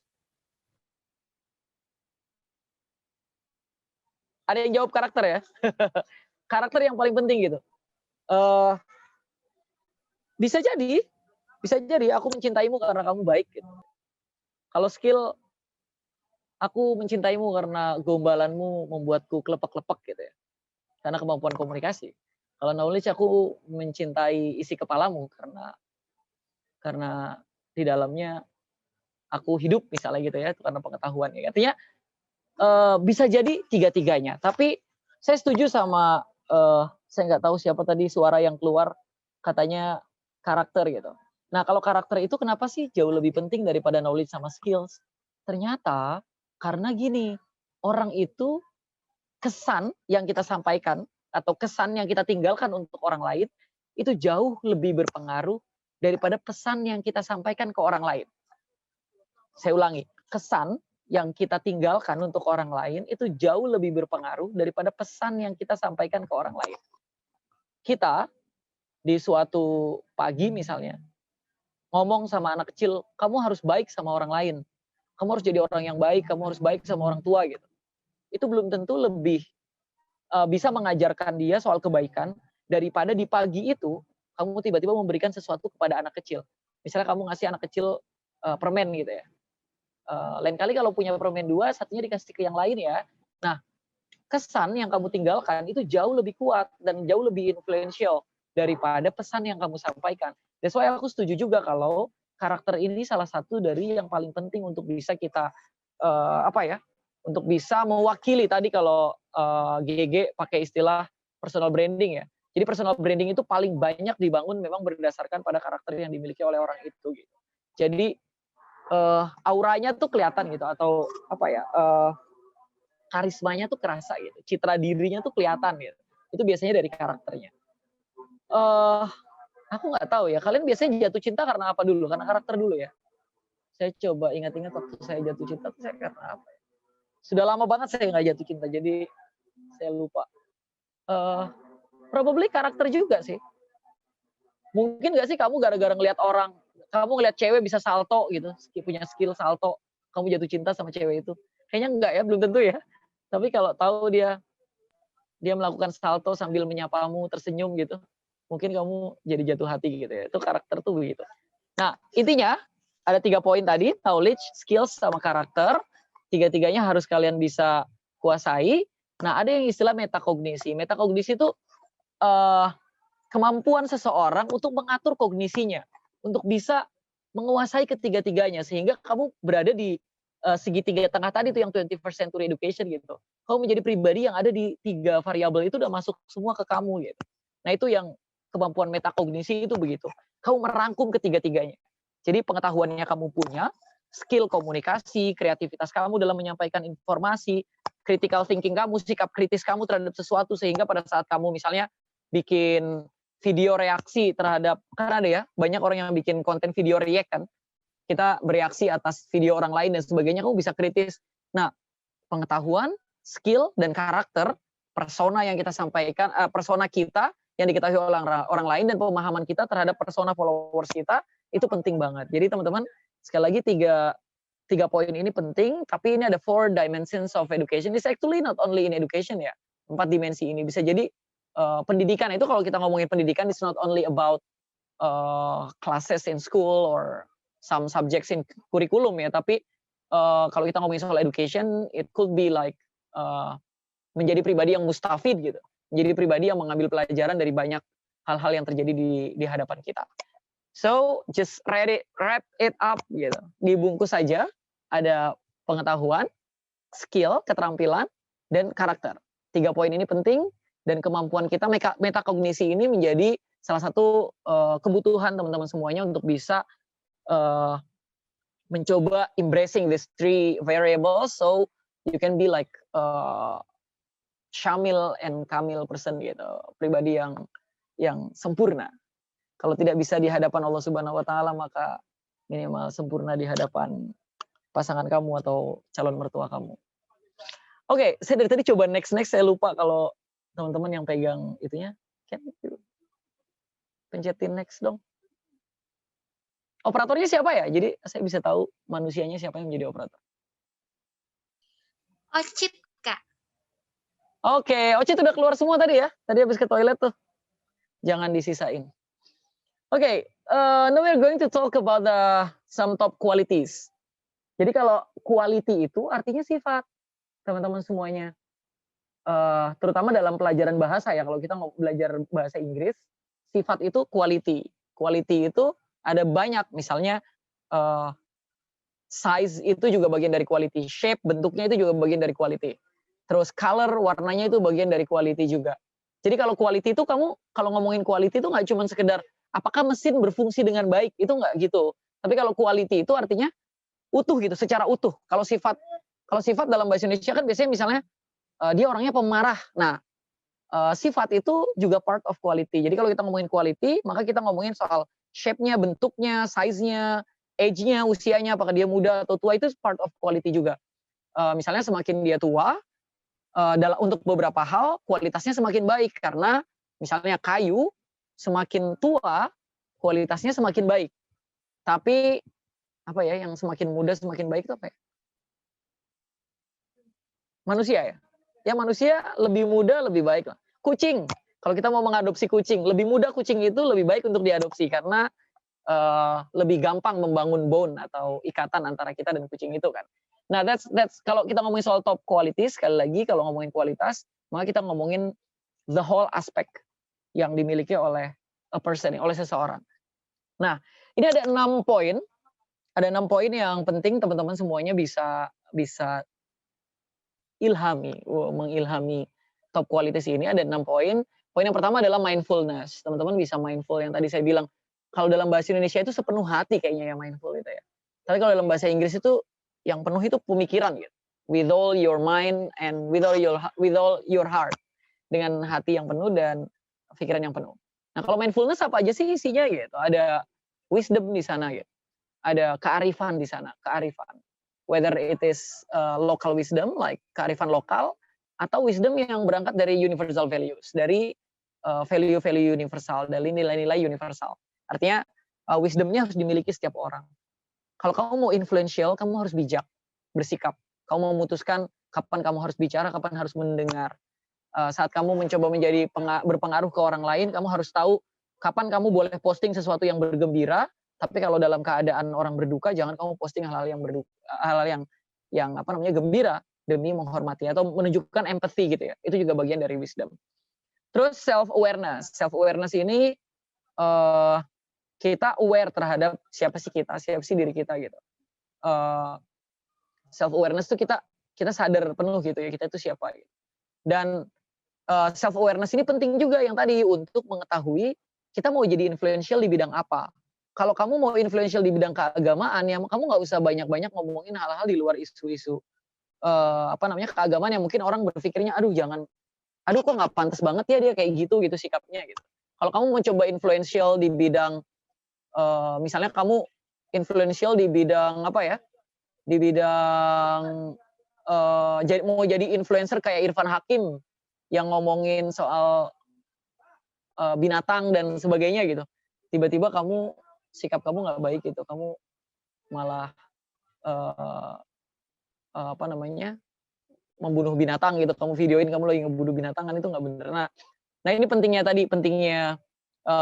Ada yang jawab karakter ya? Karakter yang paling penting gitu. Bisa jadi aku mencintaimu karena kamu baik. Gitu. Kalau skill, aku mencintaimu karena gombalanmu membuatku kelepek-kelepek gitu ya. Karena kemampuan komunikasi. Kalau knowledge, aku mencintai isi kepalamu karena di dalamnya aku hidup misalnya gitu ya, itu karena pengetahuan. Ya. Artinya bisa jadi tiga-tiganya. Tapi saya setuju sama saya nggak tahu siapa tadi suara yang keluar katanya karakter gitu. Nah kalau karakter itu kenapa sih jauh lebih penting daripada knowledge sama skills? Ternyata karena gini, orang itu kesan yang kita sampaikan atau kesan yang kita tinggalkan untuk orang lain itu jauh lebih berpengaruh daripada pesan yang kita sampaikan ke orang lain. Saya ulangi, kesan yang kita tinggalkan untuk orang lain itu jauh lebih berpengaruh daripada pesan yang kita sampaikan ke orang lain. Kita di suatu pagi misalnya, ngomong sama anak kecil, kamu harus baik sama orang lain. Kamu harus jadi orang yang baik, kamu harus baik sama orang tua gitu. Itu belum tentu lebih bisa mengajarkan dia soal kebaikan daripada di pagi itu kamu tiba-tiba memberikan sesuatu kepada anak kecil. Misalnya kamu ngasih anak kecil permen gitu ya. Lain kali kalau punya permen 2, satunya dikasih ke yang lain ya. Nah, kesan yang kamu tinggalkan itu jauh lebih kuat dan jauh lebih influential daripada pesan yang kamu sampaikan. That's why aku setuju juga kalau karakter ini salah satu dari yang paling penting untuk bisa kita untuk bisa mewakili tadi kalau GG pakai istilah personal branding ya. Jadi personal branding itu paling banyak dibangun memang berdasarkan pada karakter yang dimiliki oleh orang itu gitu. Jadi auranya tuh kelihatan gitu atau karismanya tuh kerasa gitu. Citra dirinya tuh kelihatan gitu. Itu biasanya dari karakternya. Aku nggak tahu ya. Kalian biasanya jatuh cinta karena apa dulu? Karena karakter dulu ya. Saya coba ingat-ingat waktu saya jatuh cinta tuh saya karena apa? Sudah lama banget saya nggak jatuh cinta, jadi saya lupa. Probably karakter juga sih. Mungkin nggak sih kamu gara-gara ngelihat orang, kamu ngelihat cewek bisa salto gitu, punya skill salto, kamu jatuh cinta sama cewek itu? Kayaknya enggak ya, belum tentu ya. Tapi kalau tahu dia melakukan salto sambil menyapamu, tersenyum gitu, mungkin kamu jadi jatuh hati gitu ya. Itu karakter tuh begitu. Nah, intinya ada 3 poin tadi, knowledge, skills, sama karakter. Tiga-tiganya harus kalian bisa kuasai. Nah, ada yang istilah metakognisi. Metakognisi itu kemampuan seseorang untuk mengatur kognisinya, untuk bisa menguasai ketiga-tiganya, sehingga kamu berada di segitiga tengah tadi tuh yang 21st century education gitu. Kamu menjadi pribadi yang ada di 3 variabel itu udah masuk semua ke kamu gitu. Nah, itu yang kemampuan metakognisi itu begitu. Kamu merangkum ketiga-tiganya. Jadi pengetahuannya kamu punya, skill komunikasi, kreativitas kamu dalam menyampaikan informasi, critical thinking kamu, sikap kritis kamu terhadap sesuatu, sehingga pada saat kamu misalnya bikin video reaksi terhadap, kan ada ya, banyak orang yang bikin konten video react kan, kita bereaksi atas video orang lain dan sebagainya, kamu bisa kritis. Nah, pengetahuan, skill, dan karakter, persona yang kita sampaikan, persona kita yang diketahui oleh orang lain, dan pemahaman kita terhadap persona followers kita, itu penting banget. Jadi teman-teman, sekali lagi 3 poin ini penting, tapi ini ada 4 dimensions of education. It's actually not only in education ya, 4 dimensi ini. Bisa jadi pendidikan itu, kalau kita ngomongin pendidikan, it's not only about classes in school or some subjects in kurikulum ya, tapi kalau kita ngomongin soal education, it could be like menjadi pribadi yang mustafid gitu, menjadi pribadi yang mengambil pelajaran dari banyak hal-hal yang terjadi di hadapan kita. So just wrap it up gitu, dibungkus saja, ada pengetahuan, skill, keterampilan, dan karakter. 3 poin ini penting, dan kemampuan kita metakognisi ini menjadi salah satu kebutuhan teman-teman semuanya untuk bisa mencoba embracing these 3 variables, so you can be like Syamil and Kamil person gitu, pribadi yang sempurna. Kalau tidak bisa di hadapan Allah Subhanahu wa taala, maka minimal sempurna di hadapan pasangan kamu atau calon mertua kamu. Oke, saya dari tadi coba next, saya lupa kalau teman-teman yang pegang itunya, kan pencetin next dong. Operatornya siapa ya? Jadi saya bisa tahu manusianya siapa yang menjadi operator.
Ocit, Kak.
Oke, Ocit udah keluar semua tadi ya? Tadi habis ke toilet tuh. Jangan disisain. Okay, now we're going to talk about some top qualities. Jadi kalau quality itu artinya sifat, teman-teman semuanya. Terutama dalam pelajaran bahasa ya, kalau kita belajar bahasa Inggris, sifat itu quality. Quality itu ada banyak, misalnya size itu juga bagian dari quality, shape bentuknya itu juga bagian dari quality. Terus color warnanya itu bagian dari quality juga. Jadi kalau quality itu kamu kalau ngomongin quality itu nggak cuma sekedar apakah mesin berfungsi dengan baik, itu nggak gitu. Tapi kalau quality itu artinya utuh gitu, secara utuh. Kalau sifat dalam bahasa Indonesia kan biasanya misalnya dia orangnya pemarah. Nah, sifat itu juga part of quality. Jadi kalau kita ngomongin quality, maka kita ngomongin soal shape-nya, bentuknya, size-nya, age-nya, usianya, apakah dia muda atau tua, itu part of quality juga. Misalnya semakin dia tua, untuk beberapa hal kualitasnya semakin baik karena misalnya kayu semakin tua kualitasnya semakin baik. Tapi apa ya yang semakin muda semakin baik itu apa ya? Manusia ya. Ya manusia lebih muda lebih baik lah. Kucing, kalau kita mau mengadopsi kucing, lebih mudah kucing itu lebih baik untuk diadopsi karena lebih gampang membangun bond atau ikatan antara kita dan kucing itu kan. Nah, that's kalau kita ngomongin soal top quality, sekali lagi kalau ngomongin kualitas, maka kita ngomongin the whole aspect yang dimiliki oleh a person, oleh seseorang. Nah, ini ada 6 poin. Ada 6 poin yang penting teman-teman semuanya bisa mengilhami top qualities ini. Ada 6 poin. Poin yang pertama adalah mindfulness. Teman-teman bisa mindful yang tadi saya bilang. Kalau dalam bahasa Indonesia itu sepenuh hati kayaknya ya mindful itu ya. Tapi kalau dalam bahasa Inggris itu yang penuh itu pemikiran gitu. With all your mind and with all your heart. Dengan hati yang penuh dan pikiran yang penuh. Nah, kalau mindfulness apa aja sih isinya gitu? Ada wisdom di sana gitu. Ada kearifan di sana, kearifan. Whether it is local wisdom like kearifan lokal atau wisdom yang berangkat dari universal values, dari value-value universal, dari nilai-nilai universal. Artinya wisdomnya harus dimiliki setiap orang. Kalau kamu mau influential, kamu harus bijak, bersikap. Kamu mau memutuskan kapan kamu harus bicara, kapan harus mendengar. Saat kamu mencoba menjadi berpengaruh ke orang lain, kamu harus tahu kapan kamu boleh posting sesuatu yang bergembira, tapi kalau dalam keadaan orang berduka, jangan kamu posting hal-hal yang berduka, hal-hal yang apa namanya gembira demi menghormati atau menunjukkan empathy gitu ya. Itu juga bagian dari wisdom. Terus self awareness. Self awareness ini kita aware terhadap siapa sih diri kita gitu. Self awareness itu kita sadar penuh gitu ya, kita itu siapa gitu. Dan self awareness ini penting juga yang tadi untuk mengetahui kita mau jadi influential di bidang apa. Kalau kamu mau influential di bidang keagamaan ya kamu nggak usah banyak-banyak ngomongin hal-hal di luar isu-isu keagamaan yang mungkin orang berpikirnya aduh kok nggak pantas banget ya dia kayak gitu sikapnya gitu. Kalau kamu mau coba influential di bidang misalnya kamu influential di bidang apa ya? Di bidang mau jadi influencer kayak Irfan Hakim yang ngomongin soal binatang dan sebagainya gitu. Tiba-tiba sikap kamu nggak baik gitu. Kamu malah membunuh binatang gitu. Kamu videoin kamu lagi ngebunuh binatang kan itu nggak bener. Nah ini pentingnya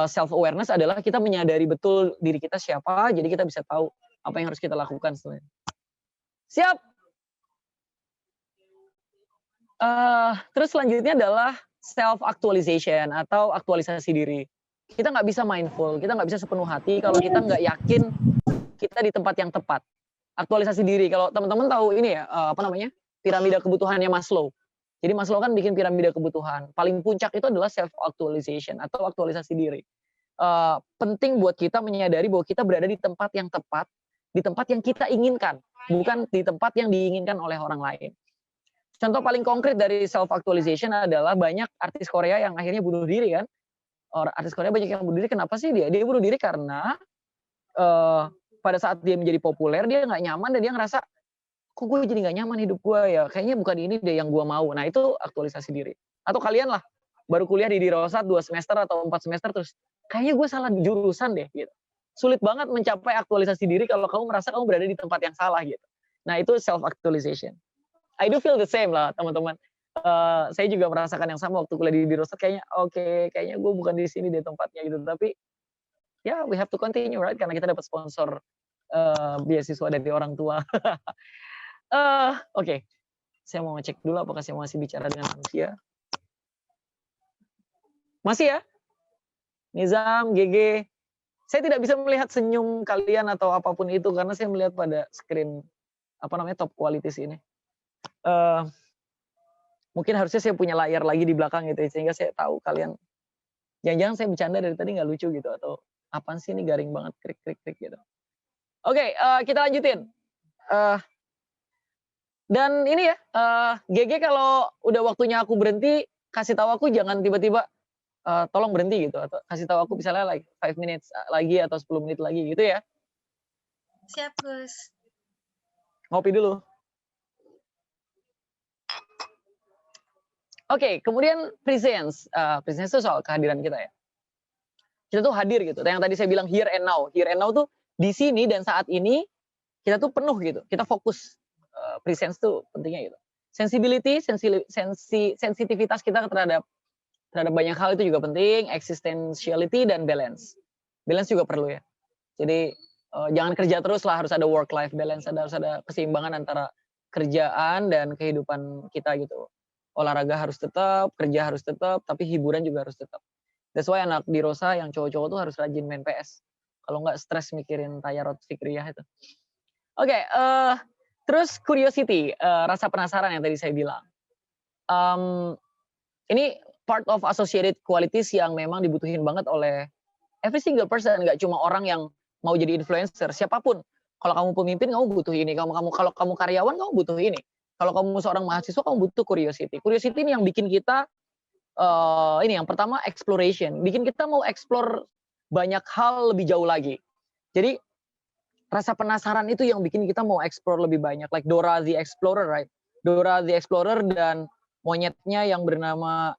self awareness adalah kita menyadari betul diri kita siapa, jadi kita bisa tahu apa yang harus kita lakukan setelahnya. Siap. Terus selanjutnya adalah self actualization atau aktualisasi diri. Kita nggak bisa mindful, kita nggak bisa sepenuh hati kalau kita nggak yakin kita di tempat yang tepat. Aktualisasi diri. Kalau teman-teman tahu ini ya piramida kebutuhannya Maslow. Jadi Maslow kan bikin piramida kebutuhan. Paling puncak itu adalah self actualization atau aktualisasi diri. Penting buat kita menyadari bahwa kita berada di tempat yang tepat, di tempat yang kita inginkan, bukan di tempat yang diinginkan oleh orang lain. Contoh paling konkret dari self actualization adalah banyak artis Korea yang akhirnya bunuh diri kan. Artis Korea banyak yang bunuh diri. Kenapa sih dia bunuh diri? Karena pada saat dia menjadi populer dia nggak nyaman dan dia ngerasa kok gue jadi nggak nyaman hidup gue ya, kayaknya bukan ini deh yang gue mau. Nah itu aktualisasi diri. Atau kalian lah baru kuliah di Dirosat 2 semester atau 4 semester terus kayaknya gue salah jurusan deh gitu. Sulit banget mencapai aktualisasi diri kalau kamu merasa kamu berada di tempat yang salah gitu. Nah itu self actualization. I do feel the same lah teman-teman. Saya juga merasakan yang sama waktu kuliah di Dirosat, kayaknya kayaknya gue bukan di sini deh tempatnya gitu. Tapi ya we have to continue, right? Karena kita dapat sponsor beasiswa dari orang tua. Oke. Saya mau ngecek dulu apakah saya masih bicara dengan manusia. Masih ya? Nizam, GG. Saya tidak bisa melihat senyum kalian atau apapun itu karena saya melihat pada screen top qualities ini. Mungkin harusnya saya punya layar lagi di belakang gitu sehingga saya tahu kalian. Jangan-jangan saya bercanda dari tadi nggak lucu gitu atau apaan sih ini garing banget krik gitu. Oke, kita lanjutin. Dan ini ya, GG kalau udah waktunya aku berhenti, kasih tahu aku jangan tiba-tiba tolong berhenti gitu atau kasih tahu aku misalnya like 5 minutes lagi atau 10 menit lagi gitu ya.
Siap, Gus.
Ngopi dulu. Oke, kemudian presence. Presence itu soal kehadiran kita ya. Kita tuh hadir gitu. Yang tadi saya bilang here and now. Here and now tuh di sini dan saat ini kita tuh penuh gitu. Kita fokus. Presence tuh pentingnya gitu. Sensibility, sensitivitas kita terhadap banyak hal itu juga penting. Existentiality dan balance. Balance juga perlu ya. Jadi jangan kerja terus lah, harus ada work life balance, harus ada keseimbangan antara kerjaan dan kehidupan kita gitu. Olahraga harus tetap, kerja harus tetap, tapi hiburan juga harus tetap. That's why anak di Rosa yang cowok-cowok tuh harus rajin main PS. Kalau nggak stres mikirin Tayarot Fikriyah itu. Oke, terus curiosity, rasa penasaran yang tadi saya bilang. Ini part of associated qualities yang memang dibutuhin banget oleh every single person, nggak cuma orang yang mau jadi influencer, siapapun. Kalau kamu pemimpin, kamu butuh ini. Kalau kamu karyawan, kamu butuh ini. Kalau kamu seorang mahasiswa, kamu butuh curiosity. Curiosity ini yang bikin kita, ini yang pertama exploration, bikin kita mau explore banyak hal lebih jauh lagi. Jadi rasa penasaran itu yang bikin kita mau explore lebih banyak. Like Dora the Explorer, right? Dora the Explorer dan monyetnya yang bernama,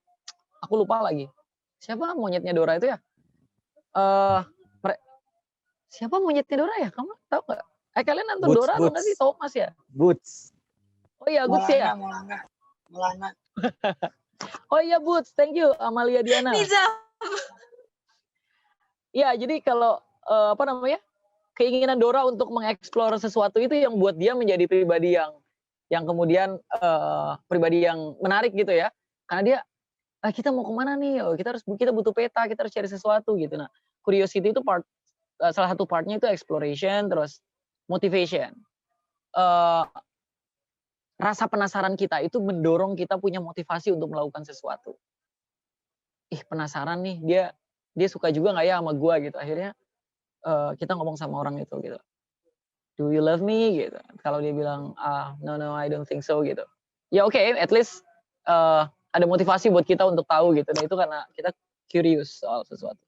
aku lupa lagi. Siapa monyetnya Dora itu ya? Siapa monyetnya Dora ya? Kamu tahu nggak? Kalian nonton Dora atau nggak sih? Thomas ya?
Boots.
Oh iya, Boots ya?
Melana.
Oh iya, Boots. Thank you, Amalia Diana.
Nizam.
Ya, jadi kalau keinginan Dora untuk mengeksplor sesuatu itu yang buat dia menjadi pribadi yang kemudian pribadi yang menarik gitu ya. Karena dia kita mau kemana nih? Kita butuh peta, kita harus cari sesuatu gitu. Nah, curiosity itu salah satu partnya itu exploration, terus motivation. Rasa penasaran kita itu mendorong kita punya motivasi untuk melakukan sesuatu. Penasaran nih, dia suka juga nggak ya sama gua gitu. Akhirnya kita ngomong sama orang itu gitu. Do you love me gitu. Kalau dia bilang no I don't think so gitu. Ya oke, at least ada motivasi buat kita untuk tahu gitu. Nah itu karena kita curious soal sesuatu.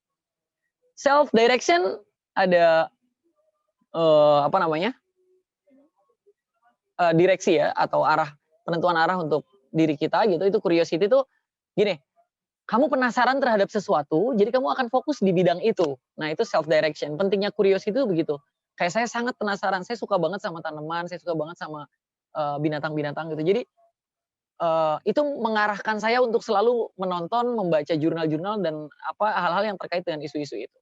Self direction ada direksi ya atau penentuan arah untuk diri kita gitu. Itu curiosity tuh gini. Kamu penasaran terhadap sesuatu, jadi kamu akan fokus di bidang itu. Nah itu self direction. Pentingnya curiosity itu begitu. Kayak saya sangat penasaran, saya suka banget sama tanaman, saya suka banget sama binatang-binatang gitu. Jadi itu mengarahkan saya untuk selalu menonton, membaca jurnal-jurnal dan hal-hal yang terkait dengan isu-isu itu.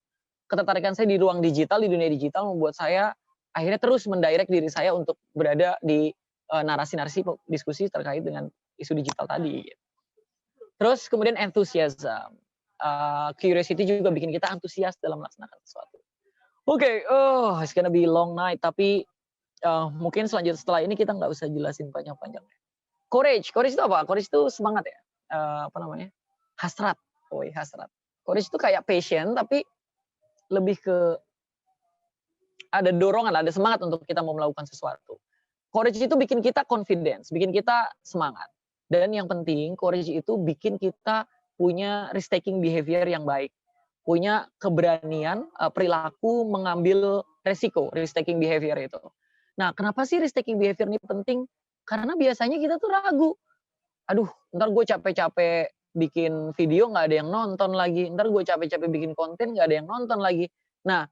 Ketertarikan saya di ruang digital, di dunia digital membuat saya akhirnya terus mendirect diri saya untuk berada di narasi-narasi diskusi terkait dengan isu digital tadi. Gitu. Terus kemudian enthusiasm. Curiosity juga bikin kita antusias dalam melaksanakan sesuatu. Oke, it's gonna be long night. Tapi mungkin selanjutnya setelah ini kita nggak usah jelasin panjang-panjang. Courage itu apa? Courage itu semangat ya. Hasrat. Hasrat. Courage itu kayak passion, tapi lebih ke ada dorongan, ada semangat untuk kita mau melakukan sesuatu. Courage itu bikin kita confidence, bikin kita semangat. Dan yang penting, courage itu bikin kita punya risk-taking behavior yang baik. Punya keberanian, perilaku mengambil resiko, risk-taking behavior itu. Nah, kenapa sih risk-taking behavior ini penting? Karena biasanya kita tuh ragu. Aduh, ntar gue capek-capek bikin video, nggak ada yang nonton lagi. Ntar gue capek-capek bikin konten, nggak ada yang nonton lagi. Nah,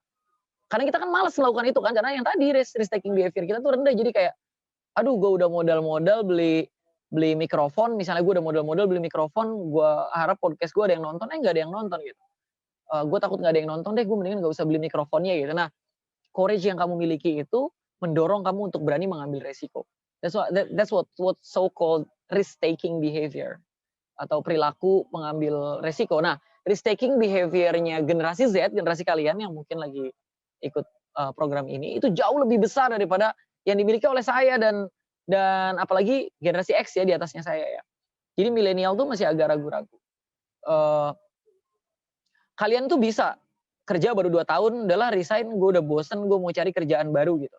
karena kita kan malas melakukan itu kan. Karena yang tadi risk-taking behavior kita tuh rendah. Jadi kayak, aduh gue udah modal-modal beli mikrofon, misalnya gue udah modal-modal beli mikrofon, gue harap podcast gue ada yang nonton, nggak ada yang nonton gitu. gue takut nggak ada yang nonton deh, gue mendingan nggak usah beli mikrofonnya gitu. Nah, courage yang kamu miliki itu mendorong kamu untuk berani mengambil resiko. That's what so called risk taking behavior atau perilaku mengambil resiko. Nah, risk taking behaviornya generasi Z, generasi kalian yang mungkin lagi ikut program ini itu jauh lebih besar daripada yang dimiliki oleh saya dan apalagi generasi X ya di atasnya saya ya. Jadi milenial tuh masih agak ragu-ragu. Kalian tuh bisa kerja baru 2 tahun, udahlah resign, gue udah bosen, gue mau cari kerjaan baru gitu.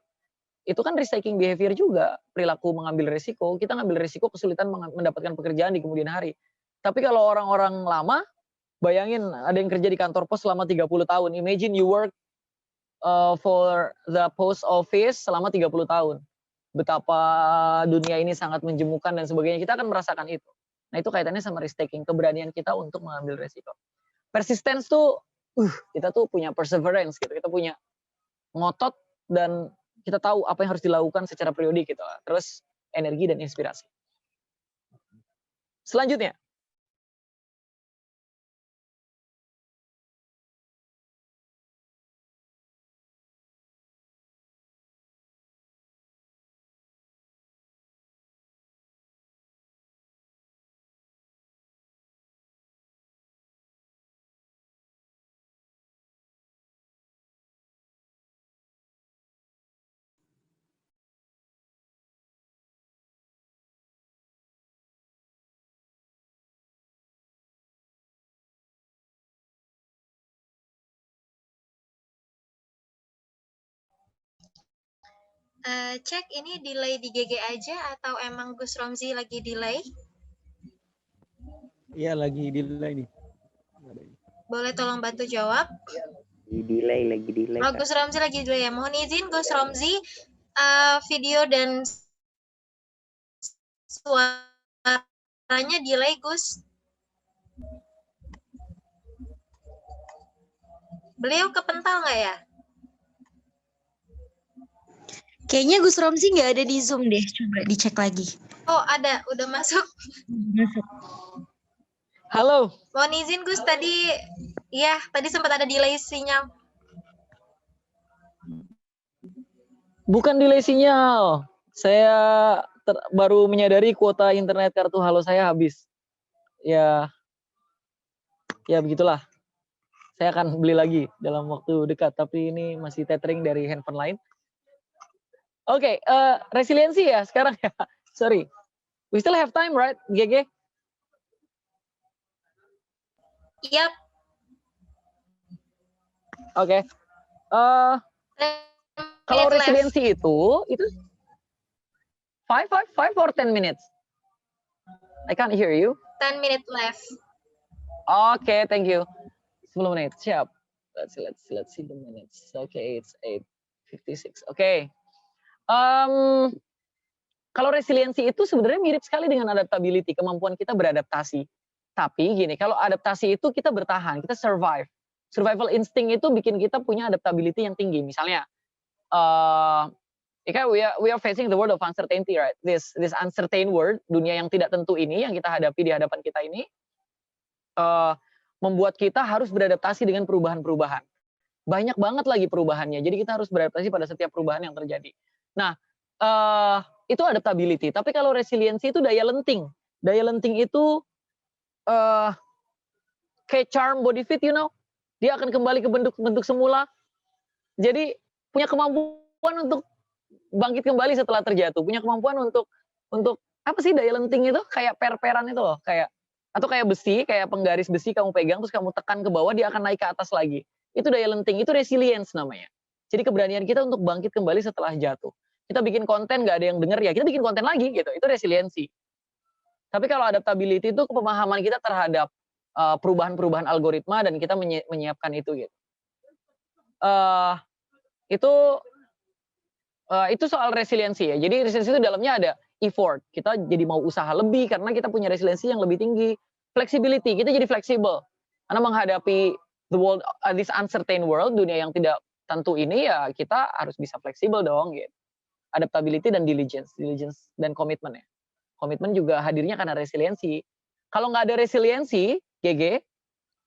Itu kan risk taking behavior juga, perilaku mengambil resiko. Kita ngambil resiko kesulitan mendapatkan pekerjaan di kemudian hari. Tapi kalau orang-orang lama, bayangin ada yang kerja di kantor pos selama 30 tahun. Imagine you work for the post office selama 30 tahun. Betapa dunia ini sangat menjemukan dan sebagainya. Kita akan merasakan itu. Nah itu kaitannya sama risk taking, keberanian kita untuk mengambil resiko. Persistence tuh, kita tuh punya perseverance gitu. Kita punya ngotot dan kita tahu apa yang harus dilakukan secara periodik gitu. Terus energi dan inspirasi. Selanjutnya.
Cek ini delay di GG aja atau emang Gus Romzi lagi delay?
Iya lagi delay nih.
Boleh tolong bantu jawab?
Lagi delay.
Oh, Gus Romzi lagi delay ya. Mohon izin Gus Romzi, video dan suaranya delay Gus. Beliau kepental nggak ya?
Kayaknya Gus Romzi nggak ada di Zoom deh. Coba dicek lagi.
Oh ada, udah masuk.
Halo.
Mohon izin Gus, tadi sempat ada delay sinyal.
Bukan delay sinyal. Saya baru menyadari kuota internet kartu halo saya habis. Ya begitulah. Saya akan beli lagi dalam waktu dekat, tapi ini masih tethering dari handphone lain. Oke, resiliensi ya sekarang ya. Sorry. We still have time, right, GG?
Yap.
Oke. Kalau resiliensi itu 5 or 10 minutes? I can't hear you.
10 minutes left.
Oke, thank you. 10 menit, siap. Let's see the minutes. Okay, it's 8:56. Oke. Kalau resiliensi itu sebenarnya mirip sekali dengan adaptability, kemampuan kita beradaptasi. Tapi gini, kalau adaptasi itu kita bertahan, kita survive. Survival instinct itu bikin kita punya adaptability yang tinggi. Misalnya, we are facing the world of uncertainty, right? This uncertain world, dunia yang tidak tentu ini, yang kita hadapi di hadapan kita ini, membuat kita harus beradaptasi dengan perubahan-perubahan. Banyak banget lagi perubahannya, jadi kita harus beradaptasi pada setiap perubahan yang terjadi. Nah, itu adaptability. Tapi kalau resiliensi itu daya lenting. Daya lenting itu kayak charm body fit, you know, dia akan kembali ke bentuk semula. Jadi punya kemampuan untuk bangkit kembali setelah terjatuh. Punya kemampuan untuk apa sih daya lenting itu? Kayak per-peran itu loh, kayak atau kayak besi, kayak penggaris besi kamu pegang terus kamu tekan ke bawah dia akan naik ke atas lagi. Itu daya lenting, itu resilience namanya. Jadi keberanian kita untuk bangkit kembali setelah jatuh. Kita bikin konten nggak ada yang denger ya, kita bikin konten lagi gitu. Itu resiliensi. Tapi kalau adaptability itu pemahaman kita terhadap perubahan-perubahan algoritma dan kita menyiapkan itu gitu. Itu soal resiliensi ya. Jadi resiliensi itu dalamnya ada effort. Kita jadi mau usaha lebih karena kita punya resiliensi yang lebih tinggi. Flexibility, kita jadi fleksibel. Karena menghadapi the world, this uncertain world, dunia yang tidak tentu ini ya kita harus bisa fleksibel dong gitu. Adaptability dan diligence dan komitmen ya. Komitmen juga hadirnya karena resiliensi. Kalau nggak ada resiliensi, GG,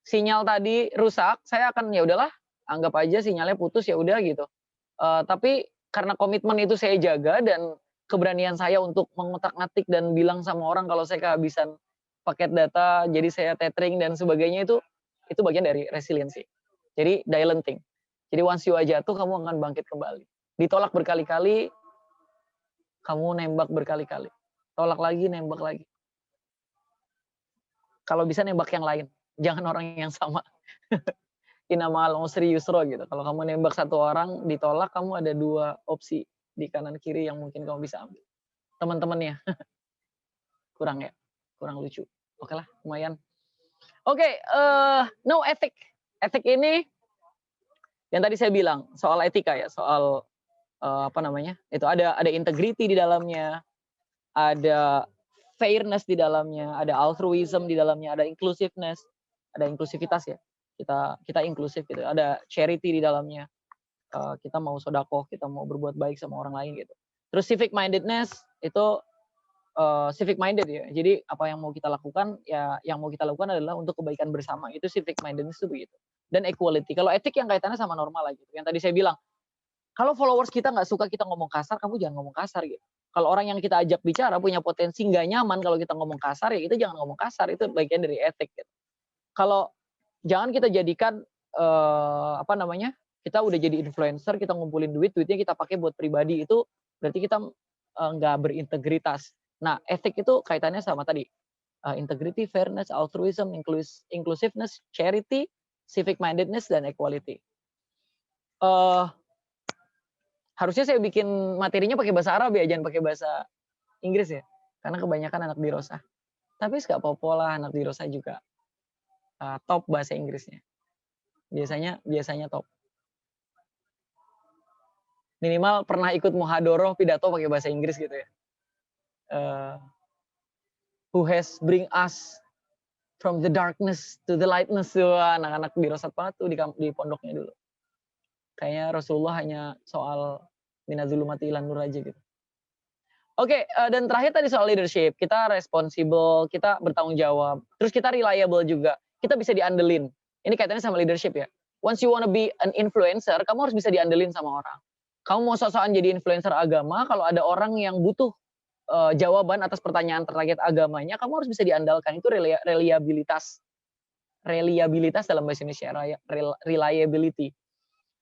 sinyal tadi rusak, saya akan ya udahlah, anggap aja sinyalnya putus ya udah gitu. Tapi karena komitmen itu saya jaga dan keberanian saya untuk mengotak-ngatik dan bilang sama orang kalau saya kehabisan paket data, jadi saya tethering dan sebagainya itu bagian dari resiliensi. Jadi dialenting. Jadi once you jatuh kamu akan bangkit kembali. Ditolak berkali-kali, kamu nembak berkali-kali. Tolak lagi, nembak lagi. Kalau bisa nembak yang lain, jangan orang yang sama. Innamal usri yusra gitu. Kalau kamu nembak satu orang, ditolak, kamu ada 2 opsi di kanan kiri yang mungkin kamu bisa ambil. Teman-temannya. Kurang ya? Kurang lucu. Oke lah, lumayan. Oke, no ethic. Ethic ini yang tadi saya bilang soal etika ya, soal apa namanya? Itu ada integrity di dalamnya, ada fairness di dalamnya, ada altruism di dalamnya, ada inclusiveness, ada inklusivitas ya. Kita inklusif gitu. Ada charity di dalamnya. Kita mau sedekah, kita mau berbuat baik sama orang lain gitu. Terus civic mindedness itu civic minded ya. Jadi apa yang mau kita lakukan ya, yang mau kita lakukan adalah untuk kebaikan bersama. Itu civic mindedness itu begitu. Dan equality. Kalau etik yang kaitannya sama normal lah gitu. Yang tadi saya bilang, kalau followers kita nggak suka kita ngomong kasar, kamu jangan ngomong kasar gitu. Kalau orang yang kita ajak bicara punya potensi nggak nyaman kalau kita ngomong kasar, ya itu jangan ngomong kasar. Itu bagian dari etik gitu. Kalau jangan kita jadikan apa namanya, kita udah jadi influencer, kita ngumpulin duitnya kita pakai buat pribadi, itu berarti kita nggak berintegritas. Nah, etik itu kaitannya sama tadi, integrity, fairness, altruism, inclusiveness, charity, civic mindedness, dan equality. Harusnya saya bikin materinya pakai bahasa Arab ya, jangan pakai bahasa Inggris ya, karena kebanyakan anak dirosah. Tapi nggak apa-apa lah, anak dirosah juga top bahasa Inggrisnya. Biasanya top. Minimal pernah ikut muhadoroh pidato pakai bahasa Inggris gitu ya. Who has bring us from the darkness to the lightness. Anak-anak dirosat banget tuh di pondoknya dulu. Kayaknya Rasulullah hanya soal minazulumati ilan nur aja gitu. Oke, dan terakhir tadi soal leadership. Kita responsible, kita bertanggung jawab. Terus kita reliable juga. Kita bisa diandelin. Ini kaitannya sama leadership ya. Once you wanna be an influencer, kamu harus bisa diandelin sama orang. Kamu mau sok-sokan jadi influencer agama, kalau ada orang yang butuh jawaban atas pertanyaan terkait agamanya, kamu harus bisa diandalkan. Itu reliabilitas. Reliabilitas dalam bahasa Indonesia, reliability.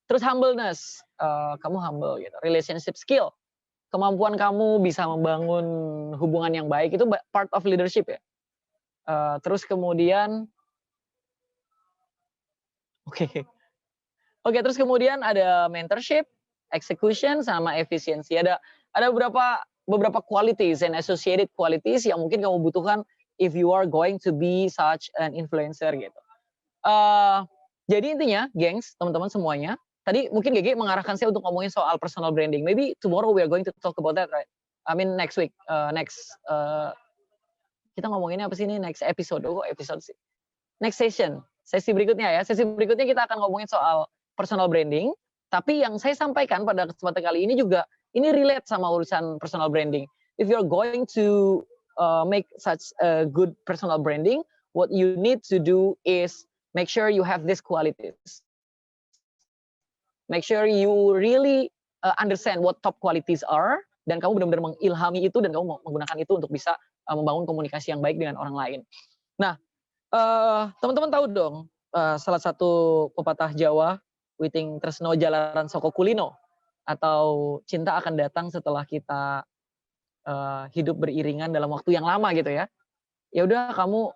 Terus humbleness, kamu humble gitu. Relationship skill, kemampuan kamu bisa membangun hubungan yang baik, itu part of leadership ya. Terus kemudian Oke, terus kemudian ada mentorship, execution, sama efisiensi. Ada beberapa qualities and associated qualities yang mungkin kamu butuhkan if you are going to be such an influencer gitu. Jadi intinya, gengs, teman-teman semuanya, tadi mungkin GG mengarahkan saya untuk ngomongin soal personal branding. Maybe tomorrow we are going to talk about that, right? I mean next week, kita ngomonginnya apa sih ini? Next episode, episode sih. Next session. Sesi berikutnya ya. Sesi berikutnya kita akan ngomongin soal personal branding. Tapi yang saya sampaikan pada kesempatan kali ini juga, ini relate sama urusan personal branding. If you're going to make such a good personal branding, what you need to do is make sure you have these qualities. Make sure you really understand what top qualities are, dan kamu benar-benar mengilhami itu, dan kamu menggunakan itu untuk bisa membangun komunikasi yang baik dengan orang lain. Nah, teman-teman tahu dong salah satu pepatah Jawa, witing tresno jalaran soko kulino, atau cinta akan datang setelah kita hidup beriringan dalam waktu yang lama gitu ya. Ya udah, kamu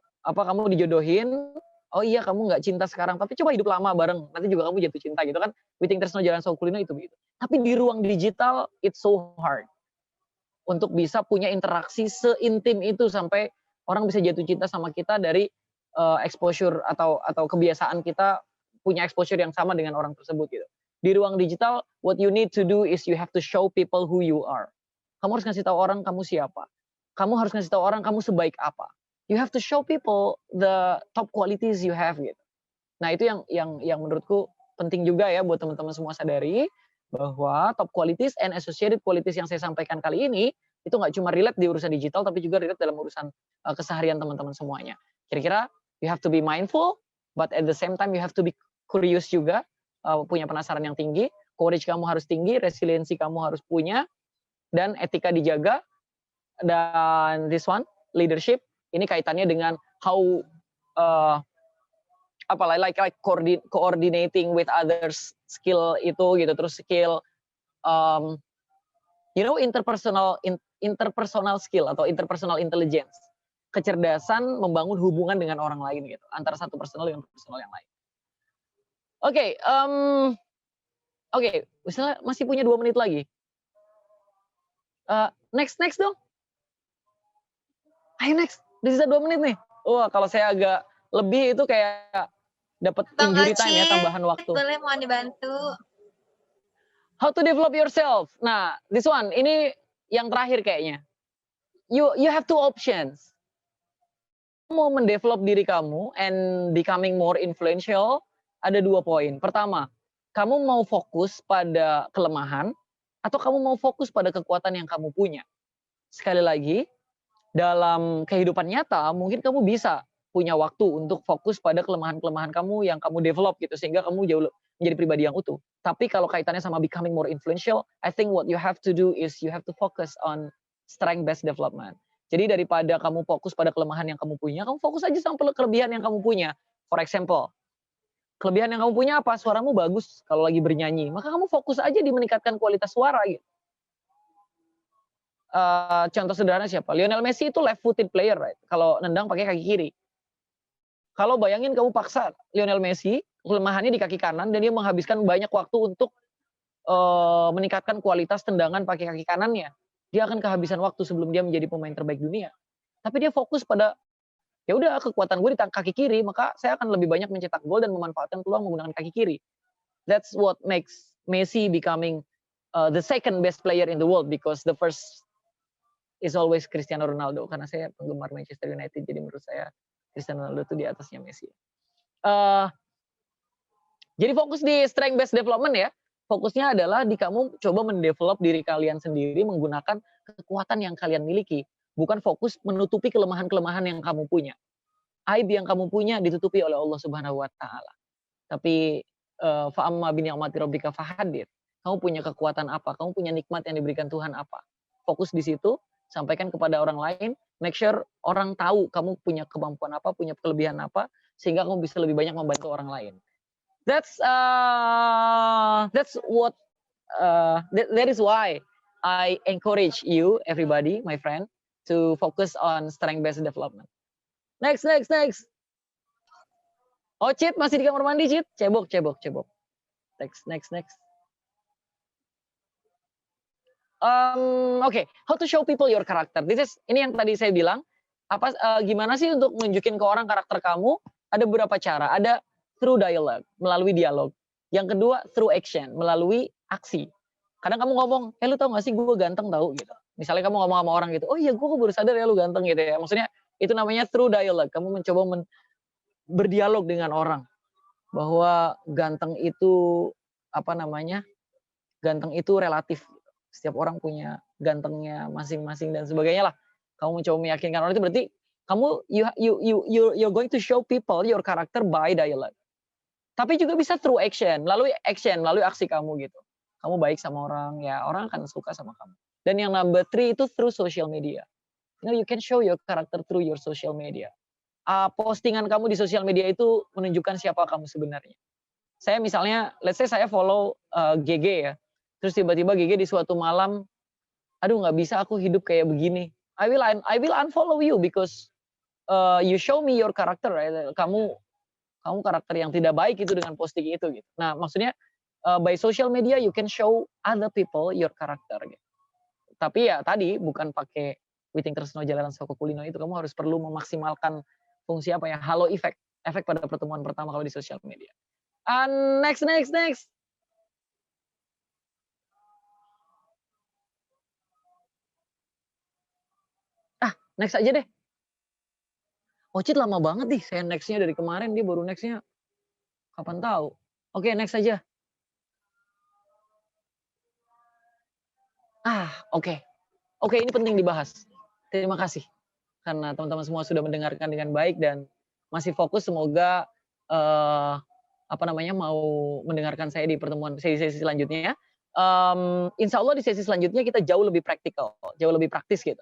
dijodohin, oh iya kamu nggak cinta sekarang, tapi coba hidup lama bareng, nanti juga kamu jatuh cinta gitu kan. Witing tresno jalaran soko kulino itu begitu. Tapi di ruang digital it's so hard untuk bisa punya interaksi seintim itu sampai orang bisa jatuh cinta sama kita dari exposure atau kebiasaan kita punya exposure yang sama dengan orang tersebut gitu. Di ruang digital, what you need to do is you have to show people who you are. Kamu harus ngasih tahu orang kamu siapa. Kamu harus ngasih tahu orang kamu sebaik apa. You have to show people the top qualities you have gitu. Nah, itu yang menurutku penting juga ya buat teman-teman semua sadari, bahwa top qualities and associated qualities yang saya sampaikan kali ini itu nggak cuma relate di urusan digital, tapi juga relate dalam urusan keseharian teman-teman semuanya. Kira-kira you have to be mindful, but at the same time you have to be curious juga, punya penasaran yang tinggi, courage kamu harus tinggi, resiliensi kamu harus punya, dan etika dijaga. Dan this one, leadership, ini kaitannya dengan how like coordinating with others, skill itu gitu, terus skill interpersonal skill atau interpersonal intelligence, kecerdasan membangun hubungan dengan orang lain gitu, antara satu personal dengan personal yang lain. Oke, misalnya masih punya 2 menit lagi. Next dong. Ayo next, udah sisa 2 menit nih. Wah, kalau saya agak lebih itu kayak dapat
Bang
injury time ya,
Ocit,
tambahan waktu.
boleh mohon dibantu.
How to develop yourself. Nah, this one, ini yang terakhir kayaknya. You have 2 options. Mau mendevelop diri kamu and becoming more influential, ada 2 poin. Pertama, kamu mau fokus pada kelemahan atau kamu mau fokus pada kekuatan yang kamu punya. Sekali lagi, dalam kehidupan nyata mungkin kamu bisa punya waktu untuk fokus pada kelemahan-kelemahan kamu yang kamu develop gitu, sehingga kamu jauh menjadi pribadi yang utuh. Tapi kalau kaitannya sama becoming more influential, I think what you have to do is you have to focus on strength-based development. Jadi daripada kamu fokus pada kelemahan yang kamu punya, kamu fokus aja sama kelebihan yang kamu punya. For example, kelebihan yang kamu punya apa? Suaramu bagus kalau lagi bernyanyi. Maka kamu fokus aja di meningkatkan kualitas suara gitu. Contoh sederhana siapa? Lionel Messi itu left-footed player, right? Kalau nendang pakai kaki kiri. Kalau bayangin kamu paksa Lionel Messi, kelemahannya di kaki kanan, dan dia menghabiskan banyak waktu untuk meningkatkan kualitas tendangan pakai kaki kanannya. Dia akan kehabisan waktu sebelum dia menjadi pemain terbaik dunia. Tapi dia fokus pada, ya udah kekuatan gue di kaki kiri, maka saya akan lebih banyak mencetak gol dan memanfaatkan peluang menggunakan kaki kiri. That's what makes Messi becoming the second best player in the world, because the first is always Cristiano Ronaldo. Karena saya penggemar Manchester United, jadi menurut saya Cristiano Ronaldo itu di atasnya Messi. Jadi fokus di strength based development ya. Fokusnya adalah di kamu coba mendevelop diri kalian sendiri menggunakan kekuatan yang kalian miliki. Bukan fokus menutupi kelemahan-kelemahan yang kamu punya. Aib yang kamu punya ditutupi oleh Allah Subhanahu wa taala. Tapi fa'amma bi ni'mati rabbika fahaddits. Kamu punya kekuatan apa? Kamu punya nikmat yang diberikan Tuhan apa? Fokus di situ, sampaikan kepada orang lain, make sure orang tahu kamu punya kemampuan apa, punya kelebihan apa, sehingga kamu bisa lebih banyak membantu orang lain. That is why I encourage you, everybody, my friend, to focus on strength-based development. Next. Oh, Cid, masih di kamar mandi, Cid? Cebok. Next. Okay, how to show people your character. Ini yang tadi saya bilang. Gimana sih untuk nunjukin ke orang karakter kamu? Ada beberapa cara. Ada through dialogue, melalui dialog. Yang kedua, through action, melalui aksi. Kadang kamu ngomong, lu tau gak sih gue ganteng tau gitu. Misalnya kamu ngomong sama orang gitu, oh iya gue baru sadar ya lu ganteng gitu ya. Maksudnya itu namanya through dialogue. Kamu mencoba berdialog dengan orang. Bahwa ganteng itu, ganteng itu relatif. Setiap orang punya gantengnya masing-masing dan sebagainya lah. Kamu mencoba meyakinkan orang itu berarti kamu you're going to show people your character by dialogue. Tapi juga bisa through action, melalui aksi kamu gitu. Kamu baik sama orang, ya orang akan suka sama kamu. Dan yang number 3 itu through social media. You can show your character through your social media. Postingan kamu di sosial media itu menunjukkan siapa kamu sebenarnya. Saya misalnya, let's say saya follow GG ya. Terus tiba-tiba GG di suatu malam, aduh nggak bisa aku hidup kayak begini. I will unfollow you because you show me your character. Right? Kamu karakter yang tidak baik itu dengan posting itu gitu. Nah, maksudnya by social media you can show other people your character gitu. Tapi ya tadi bukan pakai Witing Tresno Jalanan Soko Kulino itu, kamu harus perlu memaksimalkan fungsi apa ya? Halo efek pada pertemuan pertama kalau di social media. Next. Next aja deh. Ocit lama banget nih, saya nextnya dari kemarin, dia baru nextnya kapan tahu. Oke, next aja. Oke, ini penting dibahas. Terima kasih karena teman-teman semua sudah mendengarkan dengan baik dan masih fokus. Semoga apa namanya mau mendengarkan saya di pertemuan sesi selanjutnya. Insya Allah di sesi selanjutnya kita jauh lebih praktikal, jauh lebih praktis gitu.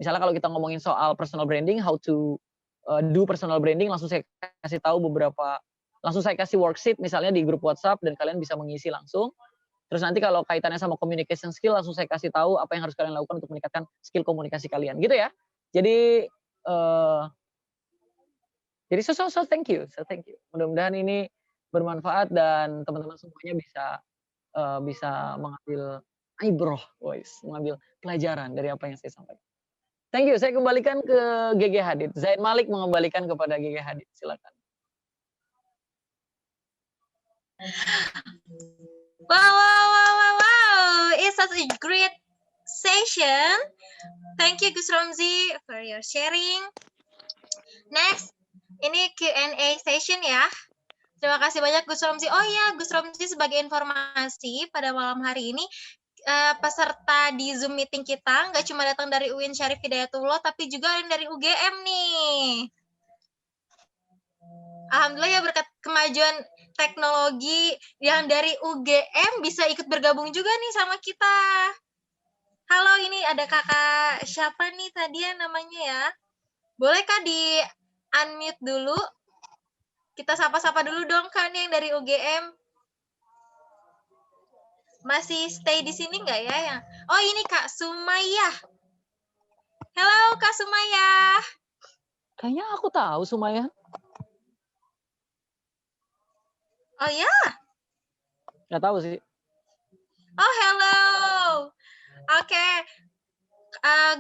Misalnya kalau kita ngomongin soal personal branding, how to do personal branding, langsung saya kasih tahu langsung saya kasih worksheet misalnya di grup WhatsApp dan kalian bisa mengisi langsung. Terus nanti kalau kaitannya sama communication skill, langsung saya kasih tahu apa yang harus kalian lakukan untuk meningkatkan skill komunikasi kalian, gitu ya. Jadi so thank you. Mudah-mudahan ini bermanfaat dan teman-teman semuanya bisa mengambil ibrah, mengambil pelajaran dari apa yang saya sampaikan. Thank you. Saya kembalikan ke GG Hadid. Zaid Malik mengembalikan kepada GG Hadid. Silakan.
Wow. It's such a great session. Thank you Gus Romzi for your sharing. Next, ini Q&A session ya. Terima kasih banyak Gus Romzi. Oh ya, Gus Romzi sebagai informasi pada malam hari ini peserta di Zoom meeting kita nggak cuma datang dari UIN Syarif Hidayatullah, tapi juga yang dari UGM nih. Alhamdulillah ya, berkat kemajuan teknologi yang dari UGM bisa ikut bergabung juga nih sama kita. Halo, ini ada kakak siapa nih tadi ya namanya ya? Boleh kak di unmute dulu? Kita sapa-sapa dulu dong kan yang dari UGM. Masih stay di sini nggak ya? Oh ini Kak Sumayyah. Halo Kak Sumayyah.
Kayaknya aku tahu Sumayyah.
Oh ya?
Nggak tahu sih.
Oh hello. Oke.